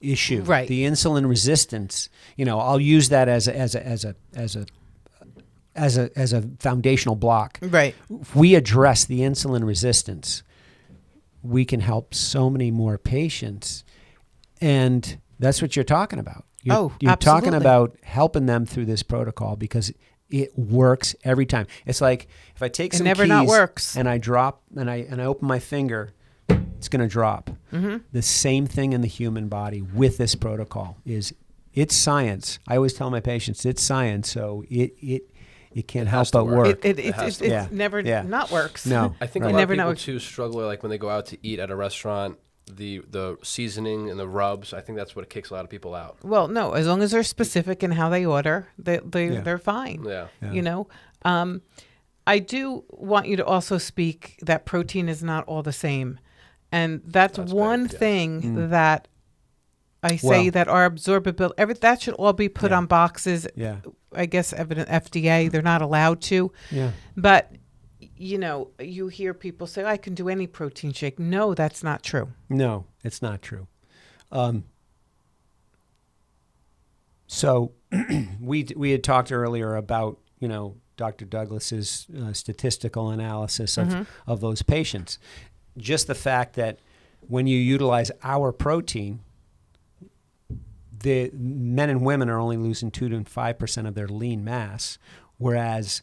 issue, right? The insulin resistance. I'll use that as a foundational block. Right. If we address the insulin resistance, we can help so many more patients, and that's what you're talking about. You're talking about helping them through this protocol because it works every time. It's like if I take some keys not works. and I drop and I open my finger, it's going to drop. Mm-hmm. The same thing in the human body with this protocol it's science. I always tell my patients it's science, so it can't help but work. It's never not works. No, I think a lot of people too struggle like when they go out to eat at a restaurant. The seasoning and the rubs, I think that's what kicks a lot of people out. Well, no, as long as they're specific in how they order, they're fine. Yeah. I do want you to also speak that protein is not all the same, and that's one thing that I say that our absorbability, that should all be put on boxes. Yeah. I guess evident FDA, they're not allowed to. Yeah. But you hear people say, I can do any protein shake. No, that's not true. No, it's not true. So we had talked earlier about, Dr. Douglas's statistical analysis of those patients. Just the fact that when you utilize our protein, the men and women are only losing 2 to 5% of their lean mass, whereas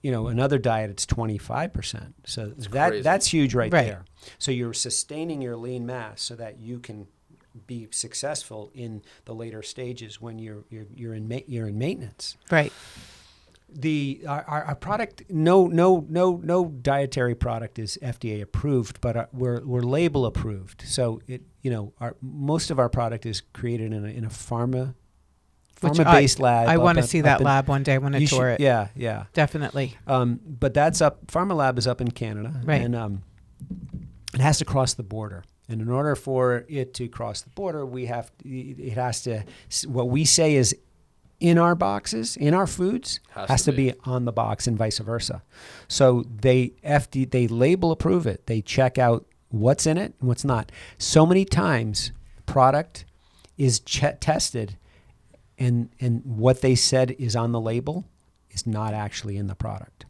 another diet, it's 25%. So crazy. that's huge right Right. there. So you're sustaining your lean mass so that you can be successful in the later stages when you're in maintenance. Right. Our product, no dietary product is FDA approved, but we're label approved. So most of our product is created in a pharma-based lab. I want to see that lab one day. I want to tour it. Yeah. Definitely. But that's up. Pharma Lab is up in Canada, Right. and it has to cross the border. And in order for it to cross the border, it has to. What we say is, in our boxes, in our foods, has to be on the box, and vice versa. So they label approve it. They check out what's in it and what's not. So many times, product is tested, and what they said is on the label is not actually in the product.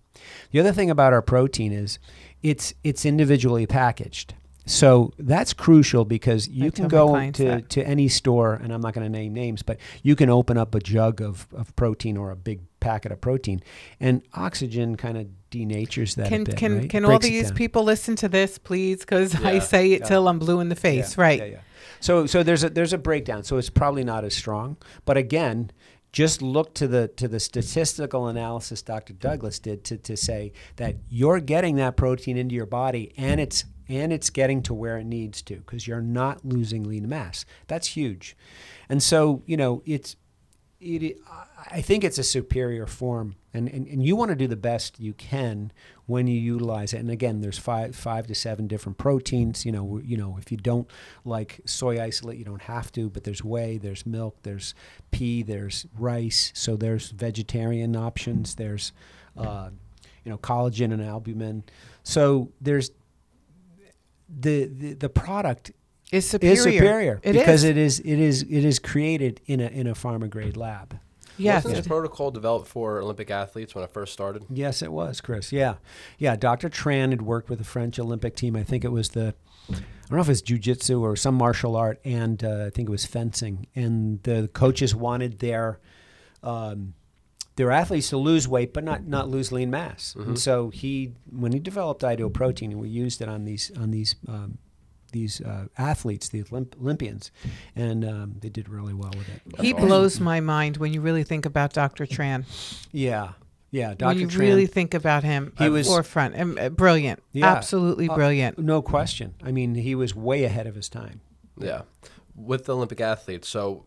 The other thing about our protein is it's individually packaged. So that's crucial because you can go to any store, and I'm not going to name names, but you can open up a jug of protein or a big packet of protein, and oxygen kind of denatures that a bit, right? Can all these people listen to this, please? Because I say it till I'm blue in the face, right? Yeah. So there's a breakdown. So it's probably not as strong, but again, just look to the statistical analysis Dr. Douglas did to say that you're getting that protein into your body, and it's getting to where it needs to, because you're not losing lean mass. That's huge. And so, I think it's a superior form, and you want to do the best you can when you utilize it. And again, there's five to seven different proteins. If you don't like soy isolate, you don't have to, but there's whey, there's milk, there's pea, there's rice. So there's vegetarian options. There's, collagen and albumin. So there's the product is superior. Because it is created in a pharma grade lab. Yes. Wasn't this protocol developed for Olympic athletes when it first started? Yes, it was, Chris. Yeah. Dr. Tran had worked with the French Olympic team. I think it was I don't know if it's jiu-jitsu or some martial art, and I think it was fencing. And the coaches wanted their athletes to lose weight, but not lose lean mass. Mm-hmm. And so when he developed ideal protein, and we used it on these athletes, the Olympians, and they did really well with it. He blows my mind when you really think about Dr. Tran. Yeah, Dr. When you Tran, really think about him, he was forefront and brilliant, absolutely brilliant. No question. I mean, he was way ahead of his time. Yeah, with the Olympic athletes, so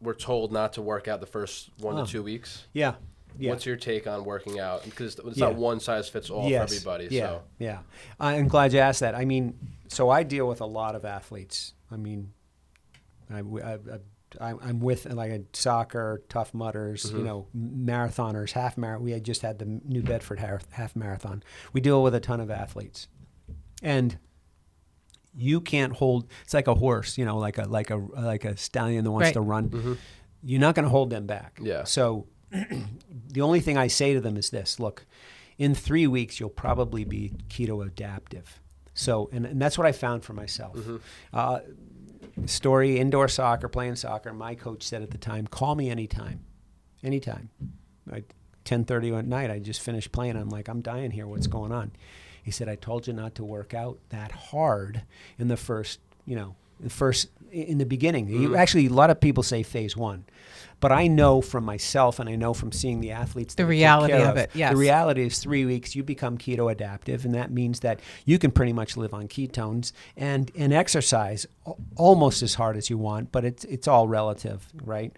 we're told not to work out the first 1 to 2 weeks. Yeah. What's your take on working out? Because it's not one size fits all for everybody. Yeah. I'm glad you asked that. I mean, so I deal with a lot of athletes. I mean, I'm with like soccer, Tough Mudders, marathoners, half marathon. We had just had the New Bedford half marathon. We deal with a ton of athletes, and you can't hold. It's like a horse, like a stallion that wants to run. Mm-hmm. You're not going to hold them back. Yeah. So the only thing I say to them is this: look, in 3 weeks you'll probably be keto adaptive. So, and that's what I found for myself. Mm-hmm. Story: indoor soccer, playing soccer. My coach said at the time, "Call me anytime." Right, 10:30 at night, I just finished playing. I'm like, I'm dying here. What's going on? He said, I told you not to work out that hard in the in the beginning. Mm-hmm. Actually, a lot of people say phase one. But I know from myself, and I know from seeing the athletes, the reality of it. Yes. The reality is 3 weeks, you become keto adaptive, and that means that you can pretty much live on ketones and exercise almost as hard as you want, but it's all relative, right?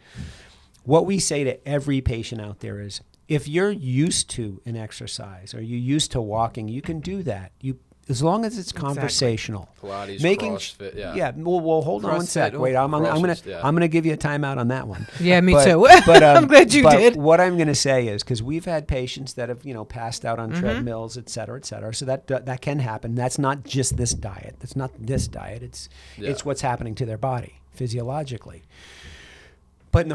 What we say to every patient out there is, if you're used to an exercise or you're used to walking, you can do that. As long as it's conversational. Pilates, CrossFit, yeah. Well, hold on one sec. Wait, I'm gonna give you a timeout on that one. Yeah, me too. But I'm glad you did. What I'm gonna say is, because we've had patients that have passed out on treadmills, et cetera, et cetera. So that can happen. That's not just this diet. That's not this diet. It's what's happening to their body physiologically. But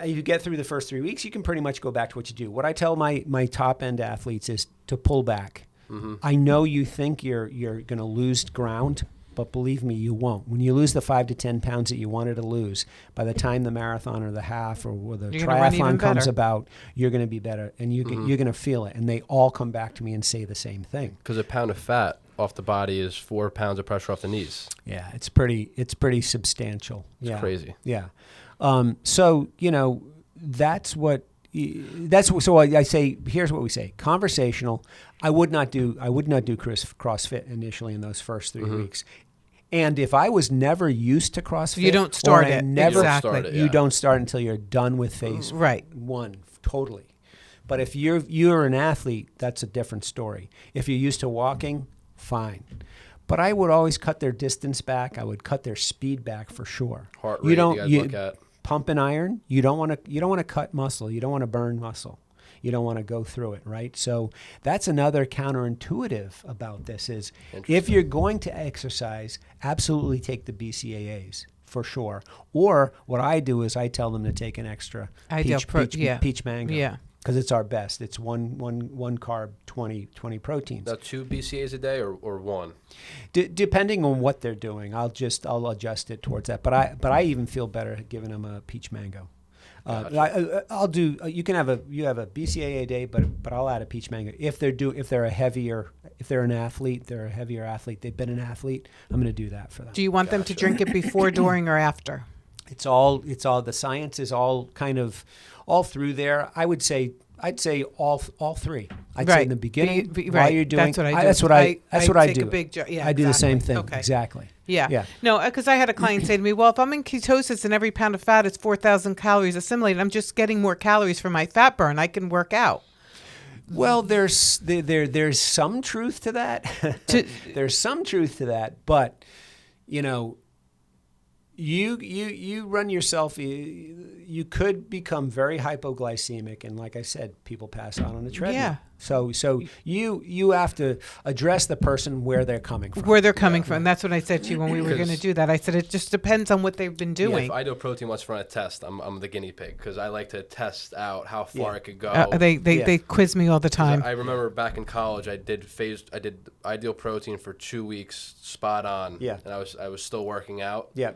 you get through the first 3 weeks, you can pretty much go back to what you do. What I tell my top end athletes is to pull back. Mm-hmm. I know you think you're going to lose ground, but believe me, you won't. When you lose the 5 to 10 pounds that you wanted to lose, by the time the marathon or the half or the triathlon comes about, you're going to be better, and you're going to feel it. And they all come back to me and say the same thing. Because a pound of fat off the body is 4 pounds of pressure off the knees. Yeah, it's pretty substantial. It's crazy. Yeah. So, so I say, here's what we say: conversational. I would not do CrossFit initially in those first 3 weeks. And if I was never used to CrossFit, you don't start it. You don't start until you're done with phase one, totally. But if you're an athlete, that's a different story. If you're used to walking, fine. But I would always cut their distance back. I would cut their speed back for sure. Heart rate, you guys look at. Pump and iron. You don't want to cut muscle. You don't want to burn muscle. You don't want to go through it, right? So that's another counterintuitive about this is if you're going to exercise, absolutely take the BCAAs for sure. Or what I do is I tell them to take an extra peach mango. Yeah. Because it's our best. It's one carb, 20 proteins. Now 2 BCAAs a day or 1? Depending on what they're doing, I'll adjust it towards that. But I even feel better giving them a peach mango. Gotcha. I'll do. You have a BCAA a day, but I'll add a peach mango if they're an athlete, they're a heavier athlete. They've been an athlete. I'm going to do that for them. Do you want them to drink it before, during, or after? It's all the science is all kind of all through there. I'd say all three. I'd say in the beginning while you're doing. That's what I do. That's what I do. I do the same thing. Okay. Exactly. Yeah. No, because I had a client say to me, well, if I'm in ketosis and every pound of fat is 4,000 calories assimilated, I'm just getting more calories from my fat burn. I can work out. Well, there's some truth to that. There's some truth to that, but you run yourself. You could become very hypoglycemic, and like I said, people pass out on the treadmill. Yeah. So you have to address the person where they're coming from. Where they're coming from. That's what I said to you when we were going to do that. I said it just depends on what they've been doing. If Ideal Protein wants to run a test, I'm the guinea pig because I like to test out how far I could go. They quiz me all the time. I remember back in college, I did Ideal Protein for 2 weeks, spot on. Yeah. And I was still working out. Yeah.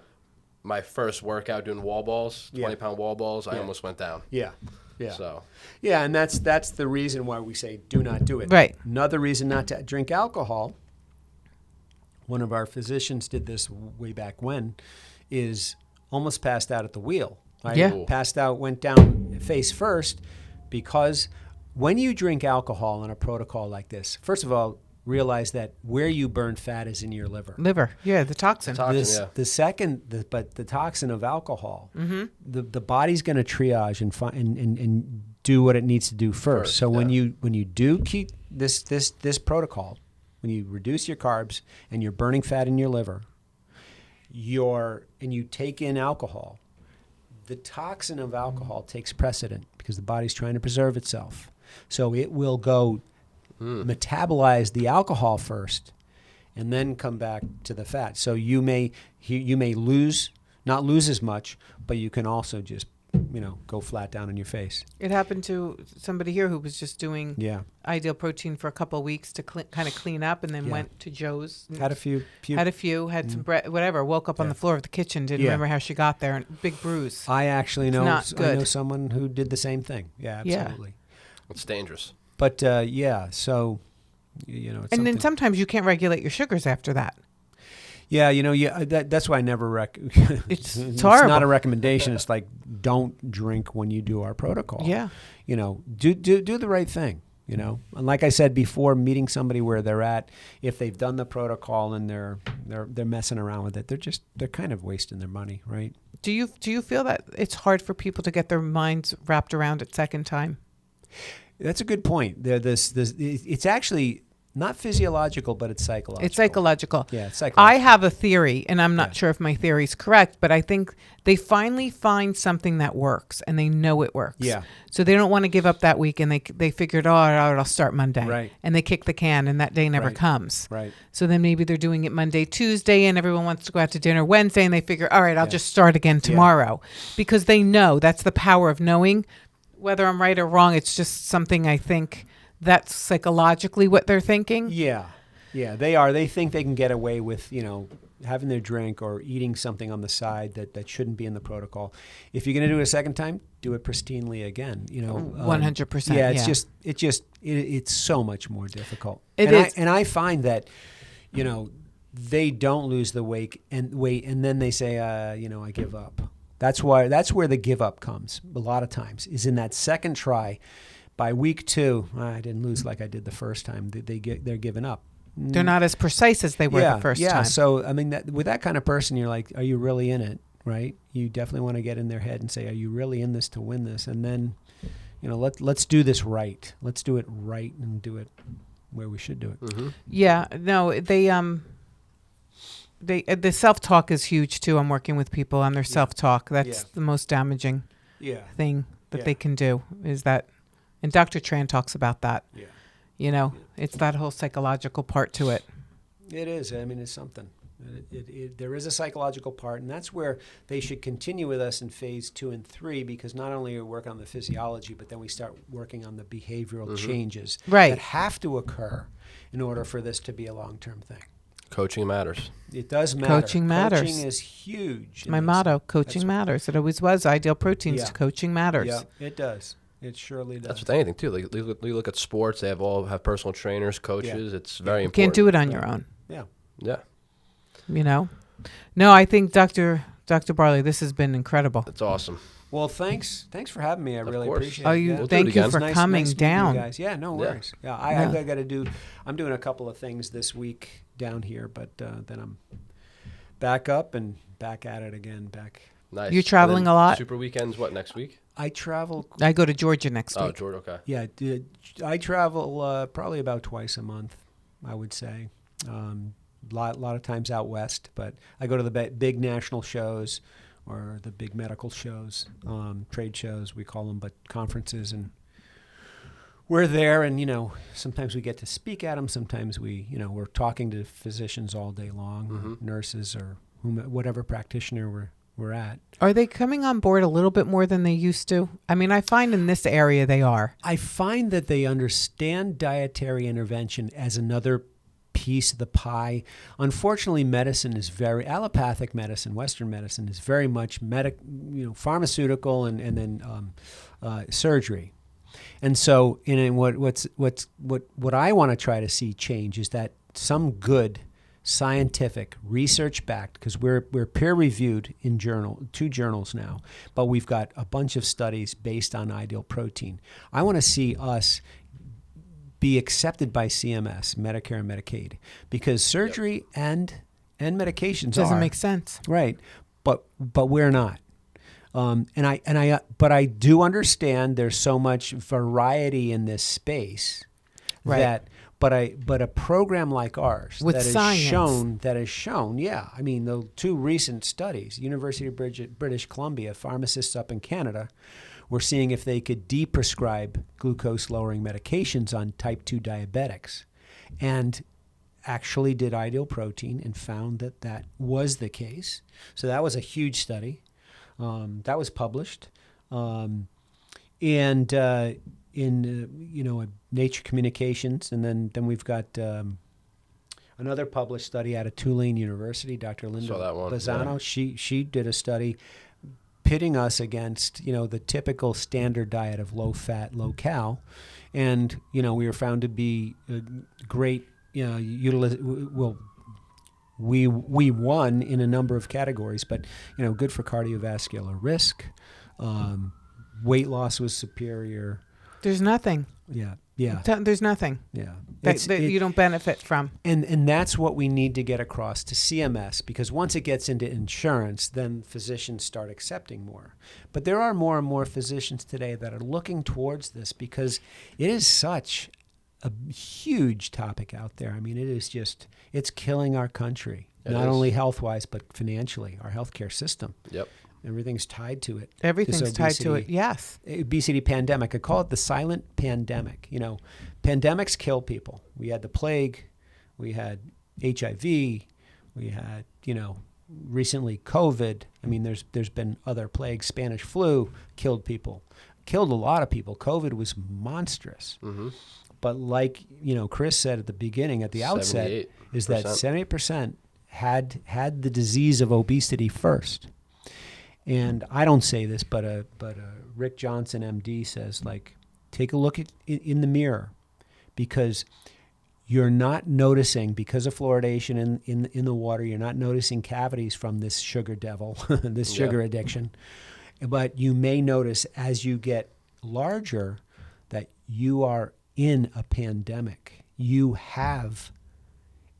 My first workout doing wall balls, 20-pound wall balls, I almost went down. Yeah. Yeah. So. Yeah, and that's the reason why we say do not do it. Right. Another reason not to drink alcohol. One of our physicians did this way back when, is almost passed out at the wheel. Right? Yeah. Passed out, went down face first, because when you drink alcohol in a protocol like this, first of all, realize that where you burn fat is in your liver. Yeah, the toxin. The toxin of alcohol, the body's going to triage and do what it needs to do first. So when you do keep this protocol, when you reduce your carbs and you're burning fat in your liver, and you take in alcohol, the toxin of alcohol takes precedent because the body's trying to preserve itself. So it will go metabolize the alcohol first and then come back to the fat. So you may not lose as much, but you can also just go flat down on your face. It happened to somebody here who was just doing Ideal Protein for a couple of weeks to kind of clean up, and then went to Joe's. Had a few. Had some bread, whatever. Woke up on the floor of the kitchen. Didn't remember how she got there. And big bruise. I actually know. I know someone who did the same thing. Yeah, absolutely. It's dangerous. But so it's and then sometimes you can't regulate your sugars after that. Yeah, that's why I never it's horrible. Not a recommendation. It's like don't drink when you do our protocol. Yeah. Do the right thing. And like I said before, meeting somebody where they're at, if they've done the protocol and they're messing around with it, they're kind of wasting their money, right? Do you feel that it's hard for people to get their minds wrapped around it second time? That's a good point. It's actually not physiological, but it's psychological. It's psychological. Yeah, it's psychological. I have a theory, and I'm not sure if my theory is correct, but I think they finally find something that works, and they know it works. Yeah. So they don't want to give up that week, and they figured, I'll start Monday. Right. And they kick the can, and that day never comes. Right. So then maybe they're doing it Monday, Tuesday, and everyone wants to go out to dinner Wednesday, and they figure, all right, I'll just start again tomorrow. Because they know that's the power of knowing. Whether I'm right or wrong, it's just something I think that's psychologically what they're thinking. Yeah, they are. They think they can get away with, having their drink or eating something on the side that shouldn't be in the protocol. If you're going to do it a second time, do it pristinely again. 100%. Yeah, it's so much more difficult. It is. And I find that, they don't lose the weight, and then they say, I give up. That's where the give up comes a lot of times, is in that second try. By week 2, I didn't lose like I did the first time. They're giving up. They're not as precise as they were the first time. Yeah, so I mean, with that kind of person, you're like, are you really in it, right? You definitely want to get in their head and say, are you really in this to win this? And then, let's do this right. Let's do it right and do it where we should do it. Mm-hmm. Yeah, no, the self-talk is huge too. I'm working with people on their self-talk. That's the most damaging thing that they can do, is that, and Dr. Tran talks about that. Yeah. It's that whole psychological part to it. It is. I mean, it's something. There is a psychological part, and that's where they should continue with us in phase 2 and 3, because not only are we working on the physiology, but then we start working on the behavioral changes that have to occur in order for this to be a long-term thing. Coaching matters. It does matter. Coaching matters. Coaching is huge. My motto, coaching matters. It always was. Ideal Proteins, coaching matters. Yeah, it does. It surely does. That's with anything too. Like you look at sports; they have personal trainers, coaches. It's very important. Can't do it on your own. Yeah. Yeah. No, I think Dr. Barley, this has been incredible. That's awesome. Well, thanks for having me. I really appreciate it. Oh, you thank you for coming down. You guys. Yeah, no worries. Yeah, I got to do. I'm doing a couple of things this week down here, but then I'm back up and back at it again. Nice. You're traveling a lot? Super weekends, what, next week? I travel. I go to Georgia next week. Oh, Georgia, okay. Yeah, I travel probably about twice a month, I would say. Lot of times out west, but I go to the big national shows or the big medical shows, trade shows, we call them, but conferences, and we're there, and sometimes we get to speak at them. Sometimes we're talking to physicians all day long, nurses or whatever practitioner we're at. Are they coming on board a little bit more than they used to? I mean, I find in this area they are. I find that they understand dietary intervention as another piece of the pie. Unfortunately, medicine is allopathic medicine, Western medicine is very much pharmaceutical and then surgery. And so, what I want to try to see change is that some good scientific, research-backed, because we're peer-reviewed in two journals now, but we've got a bunch of studies based on ideal protein. I want to see us be accepted by CMS, Medicare and Medicaid, because surgery and medications doesn't make sense, right? But we're not. But I do understand there's so much variety in this space, right? But a program like ours with science that has shown, I mean, the two recent studies, University of British Columbia, pharmacists up in Canada, were seeing if they could de-prescribe glucose-lowering medications on type 2 diabetics, and actually did ideal protein and found that was the case. So that was a huge study. That was published. In Nature Communications, and then we've got another published study out of Tulane University. Dr. Linda Bazzano, she did a study pitting us against the typical standard diet of low fat, low cal, and we were found to be great. We won in a number of categories, but good for cardiovascular risk. Weight loss was superior. There's nothing. Yeah. There's nothing. Yeah. That you don't benefit from. And that's what we need to get across to CMS, because once it gets into insurance, then physicians start accepting more. But there are more and more physicians today that are looking towards this, because it is such a huge topic out there. I mean, it's killing our country, not only health-wise, but financially, our healthcare system. Yep. Everything's tied to it. Everything's tied to it, yes. Obesity pandemic. I call it the silent pandemic. Pandemics kill people. We had the plague. We had HIV. We had, recently COVID. I mean, there's been other plagues. Spanish flu killed people. Killed a lot of people. COVID was monstrous. Mm-hmm. But like, Chris said at the beginning, at the outset, is that 78% had the disease of obesity first. And I don't say this, but Rick Johnson, MD, says, like, take a look in the mirror, because you're not noticing, because of fluoridation in the water, you're not noticing cavities from this sugar devil, this sugar addiction. But you may notice as you get larger that you are in a pandemic. You have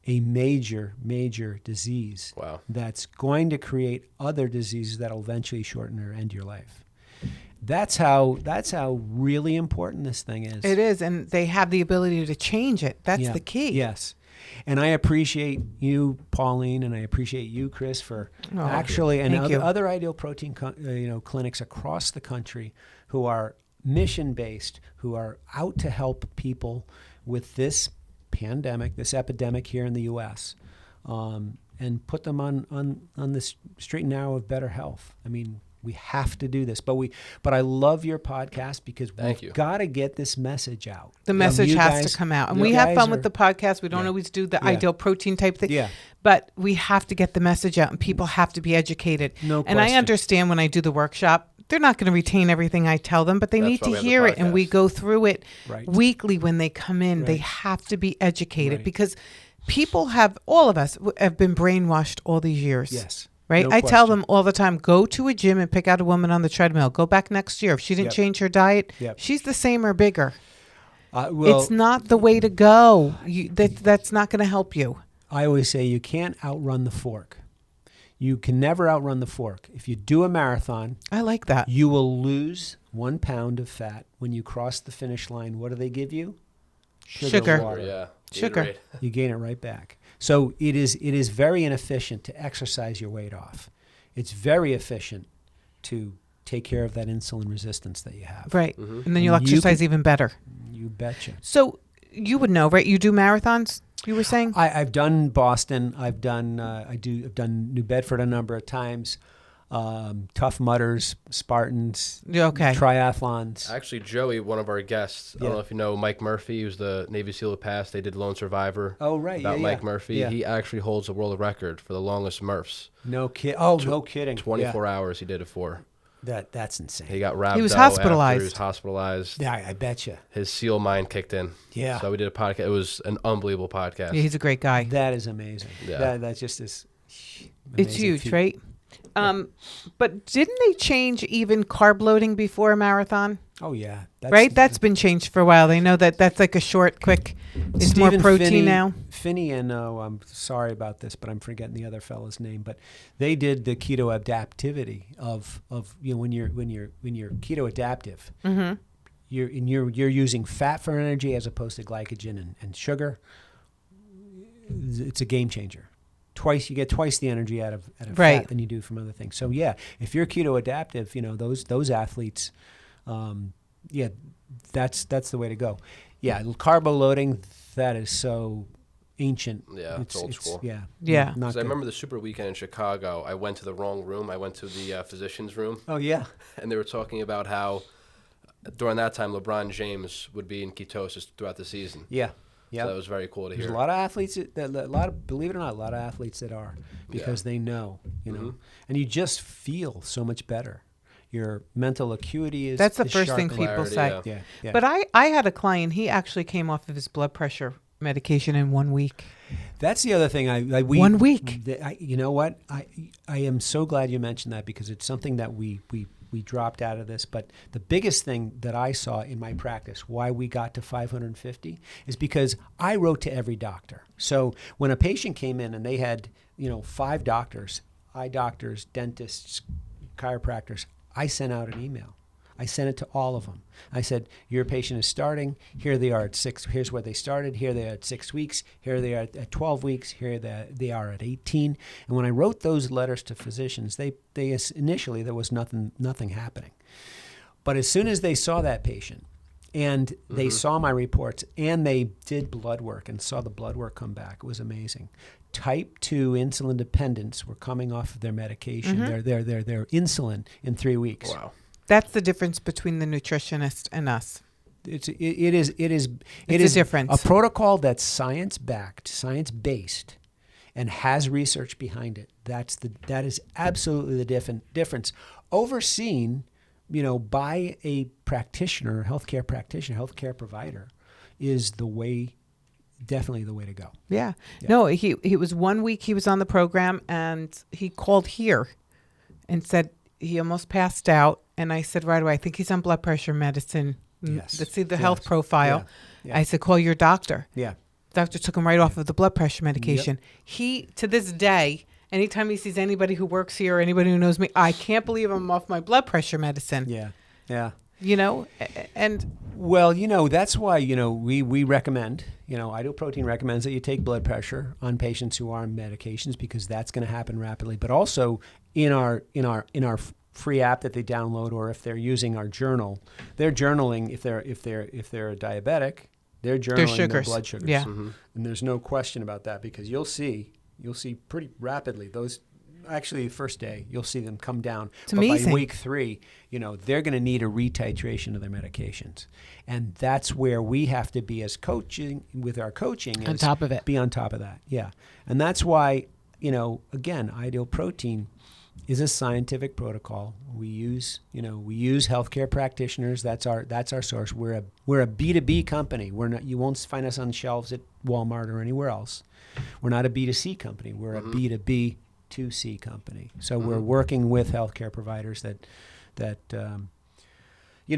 a major disease that's going to create other diseases that'll eventually shorten or end your life. That's how really important this thing is. It is, and they have the ability to change it. That's the key. Yes. And I appreciate you, Pauline, and I appreciate you, Chris, for and other Ideal Protein clinics across the country who are mission-based, who are out to help people with this pandemic, this epidemic here in the U.S., and put them on this straight and narrow of better health. I mean, we have to do this, but I love your podcast because we've got to get this message out. The message has to come out, and we have fun with the podcast. We don't always do the Ideal Protein type thing, but we have to get the message out, and people have to be educated. No question. And I understand when I do the workshop, they're not going to retain everything I tell them, but they need to hear it, and we go through it weekly when they come in. They have to be educated because people all of us have been brainwashed all these years. Yes. Right? No I tell them all the time, go to a gym and pick out a woman on the treadmill. Go back next year. If she didn't change her diet, she's the same or bigger. It's not the way to go. That's not going to help you. I always say you can't outrun the fork. You can never outrun the fork. If you do a marathon, I like that. You will lose 1 pound of fat when you cross the finish line. What do they give you? Sugar. Water. Yeah. Sugar. You gain it right back. So it is very inefficient to exercise your weight off. It's very efficient to take care of that insulin resistance that you have. Right. Mm-hmm. And then you'll exercise even better. You betcha. So you would know, right? You do marathons, you were saying? I've done Boston. I've done New Bedford a number of times. Tough Mudders, Spartans, triathlons. Actually, Joey, one of our guests, I don't know if you know Mike Murphy, who's the Navy SEAL who passed. They did Lone Survivor. Oh, right. About Mike Murphy. Yeah. He actually holds the world record for the longest Murphs. No kidding. 24 hours he did it for. That's insane. He got rhabdo. He was hospitalized. He was hospitalized. Yeah, I bet you. His SEAL mind kicked in. Yeah. So we did a podcast. It was an unbelievable podcast. Yeah, he's a great guy. That is amazing. Yeah. That's just this. It's huge, right? But didn't they change even carb loading before a marathon? Oh, yeah. That's been changed for a while. They know that's like a short, quick, it's more protein now. Finney and I'm sorry about this, but I'm forgetting the other fellow's name. But they did the keto adaptivity of when you're keto adaptive, you're using fat for energy as opposed to glycogen and sugar. It's a game changer. You get twice the energy out of fat than you do from other things. So yeah, if you're keto adaptive, those athletes, that's the way to go. Yeah, carbo loading, that is so ancient. Yeah, it's old school. Yeah. Because I remember the Super Weekend in Chicago. I went to the wrong room. I went to the physician's room. Oh yeah. And they were talking about how during that time LeBron James would be in ketosis throughout the season. Yeah. Yeah, so that was very cool to hear. There's a lot of athletes, believe it or not, a lot of athletes that are because they know, and you just feel so much better. Your mental acuity is. That's the first thing people say. Yeah. But I had a client. He actually came off of his blood pressure medication in 1 week. That's the other thing. 1 week. You know what? I am so glad you mentioned that because it's something that we dropped out of this. But the biggest thing that I saw in my practice, why we got to 550, is because I wrote to every doctor. So when a patient came in and they had, 5 doctors, eye doctors, dentists, chiropractors, I sent out an email. I sent it to all of them. I said, your patient is starting. Here they are at 6. Here's where they started. Here they are at 6 weeks. Here they are at 12 weeks. Here they are at 18. And when I wrote those letters to physicians, they initially there was nothing happening. But as soon as they saw that patient and they saw my reports and they did blood work and saw the blood work come back, it was amazing. Type 2 insulin dependents were coming off of their medication, their insulin in 3 weeks. Wow. That's the difference between the nutritionist and us. It is a difference. A protocol that's science-backed, science-based, and has research behind it. That is absolutely the difference. Overseen, by a practitioner, healthcare provider, is definitely the way to go. Yeah. No, he was 1 week he was on the program, and he called here and said he almost passed out. And I said right away, I think he's on blood pressure medicine. Yes. Let's see the health profile. Yeah. I said, call your doctor. Yeah. Doctor took him right off of the blood pressure medication. Yep. He, to this day, anytime he sees anybody who works here or anybody who knows me, I can't believe I'm off my blood pressure medicine. Yeah. Yeah. And well, that's why, we recommend, Ideal Protein recommends that you take blood pressure on patients who are on medications, because that's going to happen rapidly. But also in our free app that they download, or if they're using our journal, they're journaling. If they're a diabetic, they're journaling their blood sugars. Yeah. Mm-hmm. And there's no question about that, because you'll see pretty rapidly those. Actually, the first day, you'll see them come down. It's amazing. By week 3, they're going to need a retitration of their medications. And that's where we have to be as coaching, with our coaching. On top of it. Be on top of that, yeah. And that's why, again, Ideal Protein is a scientific protocol. We use healthcare practitioners. That's our source. We're a B2B company. We're not. You won't find us on shelves at Walmart or anywhere else. We're not a B2C company. We're a B2B 2C company. So we're working with healthcare providers that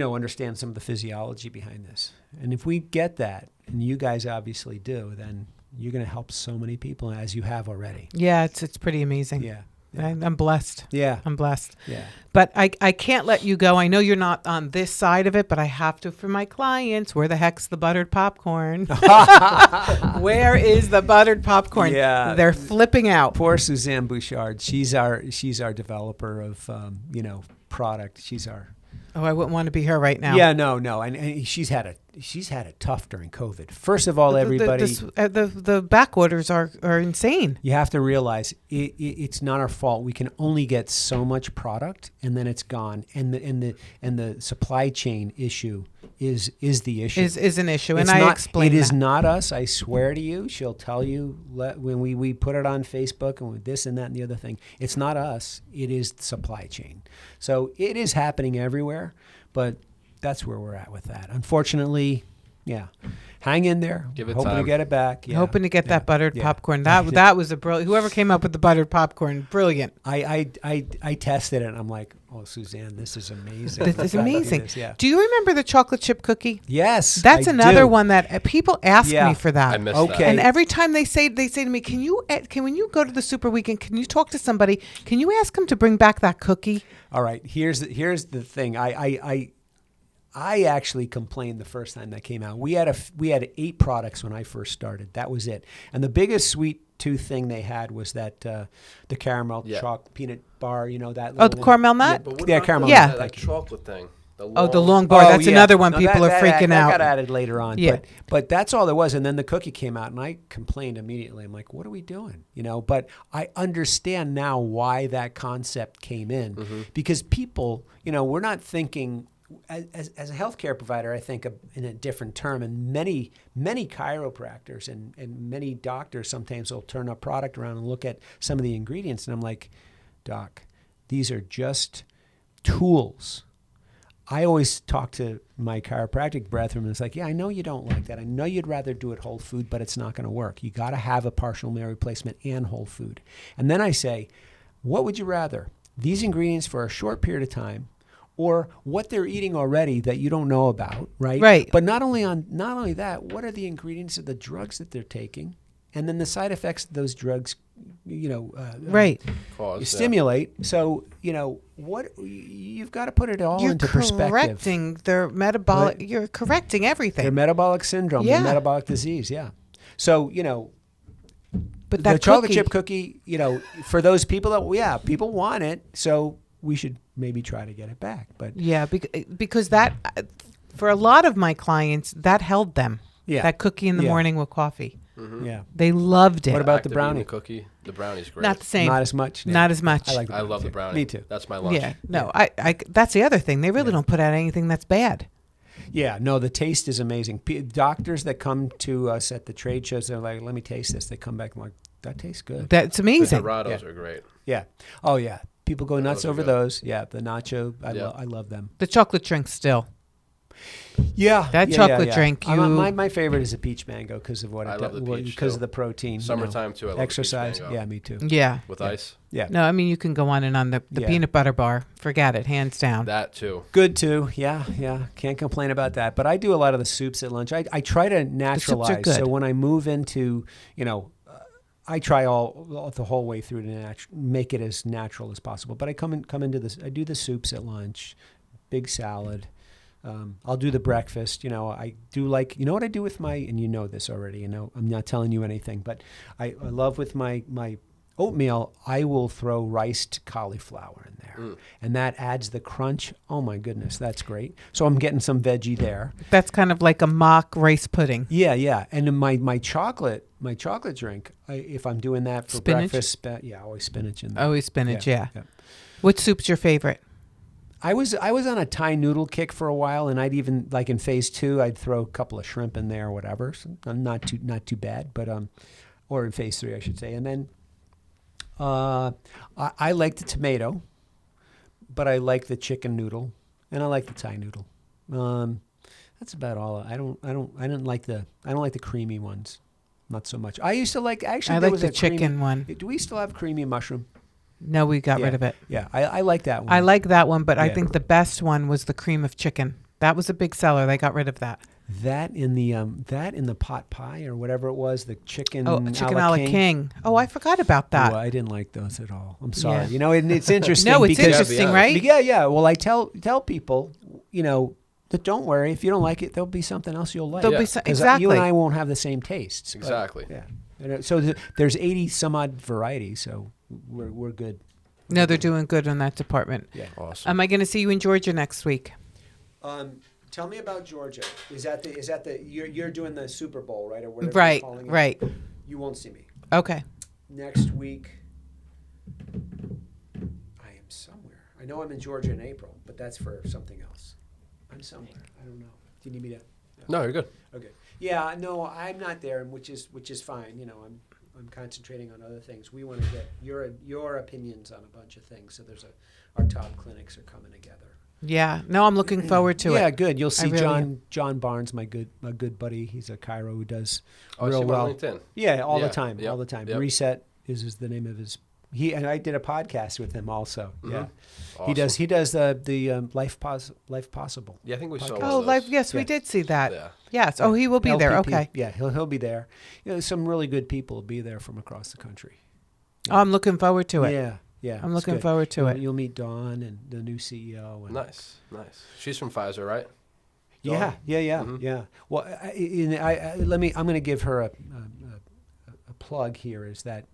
understand some of the physiology behind this. And if we get that, and you guys obviously do, then you're going to help so many people, as you have already. yeah, it's pretty amazing. Yeah. I'm blessed. Yeah. I'm blessed. Yeah. But I can't let you go. I know you're not on this side of it, but I have to for my clients. Where the heck's the buttered popcorn? Where is the buttered popcorn? Yeah. They're flipping out. Poor Suzanne Bouchard. She's our developer of product. She's our. Oh, I wouldn't want to be her right now. Yeah, no, and she's had it tough during COVID. First of all, everybody, the back orders are insane. you have to realize it's not our fault. We can only get so much product, and then it's gone. And the supply chain issue is the issue. Is an issue, It's and not, I explained it is that. not us. I swear to you. She'll tell you when we put it on Facebook and with this and that and the other thing. It's not us. It is the supply chain. So it is happening everywhere, but that's where we're at with that. Unfortunately, yeah. Hang in there. Give it Hoping time. to get it back. Yeah. Hoping to get that buttered Yeah. popcorn. That was a brilliant. Whoever came up with the buttered popcorn, brilliant. I tested it and I'm like, oh, Suzanne, this is amazing. This is amazing. This, yeah. Do you remember the chocolate chip cookie? Yes. That's I another do. one that people ask Yeah. me for that. I missed Okay. that. And every time they say to me, can when you go to the super weekend, can you talk to somebody? Can you ask them to bring back that cookie? All right. Here's the thing. I actually complained the first time that came out. We had 8 products when I first started. That was it. And the biggest sweet tooth thing they had was that the caramel chocolate peanut bar. That. Oh, the caramel nut? But what Yeah, about caramel Yeah. that nut. chocolate thing? The long bar. That's yeah. another one No, people are freaking that out. got added later on. Yeah. But that's all there was. And then the cookie came out, and I complained immediately. I'm like, what are we doing? But I understand now why that concept came in, because people, we're not thinking. As a healthcare provider, I think in a different term, and many chiropractors and many doctors sometimes will turn a product around and look at some of the ingredients, and I'm like, Doc, these are just tools. I always talk to my chiropractic brethren, and it's like, yeah, I know you don't like that. I know you'd rather do it whole food, but it's not going to work. You got to have a partial meal replacement and whole food. And then I say, what would you rather? These ingredients for a short period of time, or what they're eating already that you don't know about, right? Right. But not only that, what are the ingredients of the drugs that they're taking, and then the side effects of those drugs, Right. stimulate. So what you've got to put it all into perspective. You're correcting their metabolic. Right. You're correcting everything. Their metabolic syndrome, Yeah. their metabolic disease. Yeah. So but the that chocolate cookie, chip cookie, for those people that people want it, so we should maybe try to get it back. But yeah, because that for a lot of my clients that held them. Yeah. That cookie in the Yeah. morning with coffee. yeah, They loved it. What about the Active brownie? eating cookie? The brownie's great. Not the same. Not as much. Not as much. I like. I love the brownie. Me too. That's my lunch. Yeah. No, I that's the other thing. They really don't put out anything that's bad. Yeah, no, the taste is amazing. Doctors that come to us at the trade shows, they're like, "Let me taste this." They come back and like, that tastes good. That's The amazing. Dorados are great. Yeah. Oh yeah. People go nuts those are over good. those. Yeah. The nacho. Yeah. I love them. The chocolate drink still. Yeah. That chocolate drink, My favorite is a peach mango because of what I it love does. the peach, Because too. of the protein. Summertime, too, I love the peach Exercise. mango. Yeah, me too. Yeah. With ice. Yeah. No, I mean, you can go on and on. The Yeah. peanut butter bar, forget it, hands down. That too. Good too. Yeah, yeah. Can't complain about that. But I do a lot of the soups at lunch. I try to naturalize. good. So when I move into, I try the whole way through to make it as natural as possible. But I come into this. I do the soups at lunch, big salad. I'll do the breakfast. I do like. You know what I do with my, and you know this already. I'm not telling you anything, but I love with my oatmeal, I will throw riced cauliflower in there. And that adds the crunch. Oh my goodness, that's great. So I'm getting some veggie there. That's kind of like a mock rice pudding. Yeah, yeah. And then my chocolate drink, if I'm doing that for Spinach? breakfast, always spinach in there. Always spinach, yeah. Yeah. What soup's your favorite? I was on a Thai noodle kick for a while, and I'd even, like in phase 2, I'd throw a couple of shrimp in there or whatever. So not too bad, but or in phase 3 I should say. And then I like the tomato, but I like the chicken noodle, and I like the Thai noodle. That's about all. I don't like the creamy ones, not so much. I used to like actually. I there like was the a creamy- chicken one. Do we still have creamy mushroom? No, we got Yeah. rid of it. Yeah, I like that one. I like that one, but I Yeah. think the best one was the cream of chicken. That was a big seller. They got rid of that. that in the pot pie or whatever it was. The chicken. Oh, chicken a la king. Oh, I forgot about that. Oh, I didn't like those at all. I'm sorry. Yeah. It's interesting. No, it's because, interesting, Yeah, right? Yeah. Well, I tell people, that don't worry. If you don't like it, there'll be something else you'll like. There'll be 'Cause exactly. You and I won't have the same tastes. but, Exactly. yeah. So there's 80 some odd varieties. So we're good. No, they're doing good in that department. Yeah. Awesome. Am I going to see you in Georgia next week? Tell me about Georgia. Is that the you're doing the Super Bowl, right? Or whatever Right, you're calling it? right. You won't see me Okay. next week. I am somewhere. I know I'm in Georgia in April, but that's for something else. I'm somewhere. I don't know. Do you need me to? No, you're good. Okay. Yeah. No, I'm not there, which is fine. I'm concentrating on other things. We want to get your opinions on a bunch of things. So our top clinics are coming together. Yeah. No, I'm looking forward to Yeah, it. good. You'll see really John Barnes, my good buddy. He's a chiro who does Oh, I see real him well. on LinkedIn. Yeah, all the Yeah, time, yep, all the time. yep. Reset is the name of his. And I did a podcast with him also. Yeah, Awesome. he does the Life Possible. Yeah, I think we saw podcast. one Oh, of life. those. Yes, we Yeah. did see that. Yeah. Yes. Oh, he will be there. LPP. Okay. Yeah, he'll be there. Some really good people will be there from across the country. Oh, I'm looking forward to it. Yeah, yeah. I'm it's looking good. forward to it. You'll meet Dawn and the new CEO. And Nice. She's from Pfizer, right? Yeah. Mhm. Yeah. Well, I'm going to give her a plug here. Is that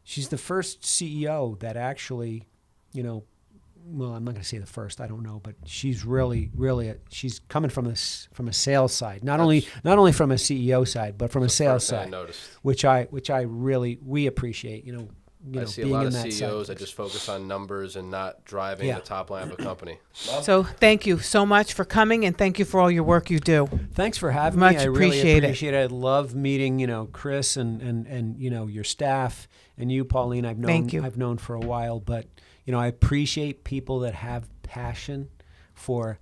she's the first CEO that actually, well, I'm not going to say the first. I don't know, but she's really she's coming from a sales side, not only from a CEO side, but from a sales First thing I side, noticed. which we appreciate. I see a being lot in of that CEOs side. that just focus on numbers and not driving Yeah. the top line of a company. So thank you so much for coming, and thank you for all your work you do. Thanks for having Much me. I appreciate really it. appreciate it. I love meeting, Chris and your staff and you, Pauline. Thank you. I've known for a while, but I appreciate people that have passion for,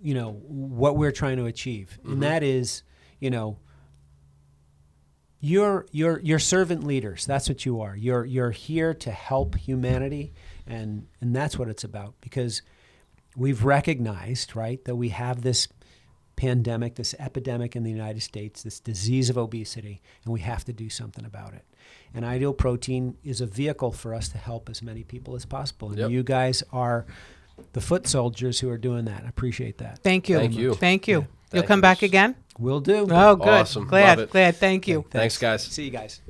what we're trying to achieve, and that is, You're servant leaders. That's what you are. You're here to help humanity, and that's what it's about. Because we've recognized, right, that we have this pandemic, this epidemic in the United States, this disease of obesity, and we have to do something about it. And Ideal Protein is a vehicle for us to help as many people as possible. And Yep. you guys are the foot soldiers who are doing that. I appreciate that. Thank you. Thank you. Thank you. Yeah. You'll Thank come you. back again? Will do. Oh, good. Awesome. Glad. Love it. Glad. Thank you. Thanks, guys. See you guys.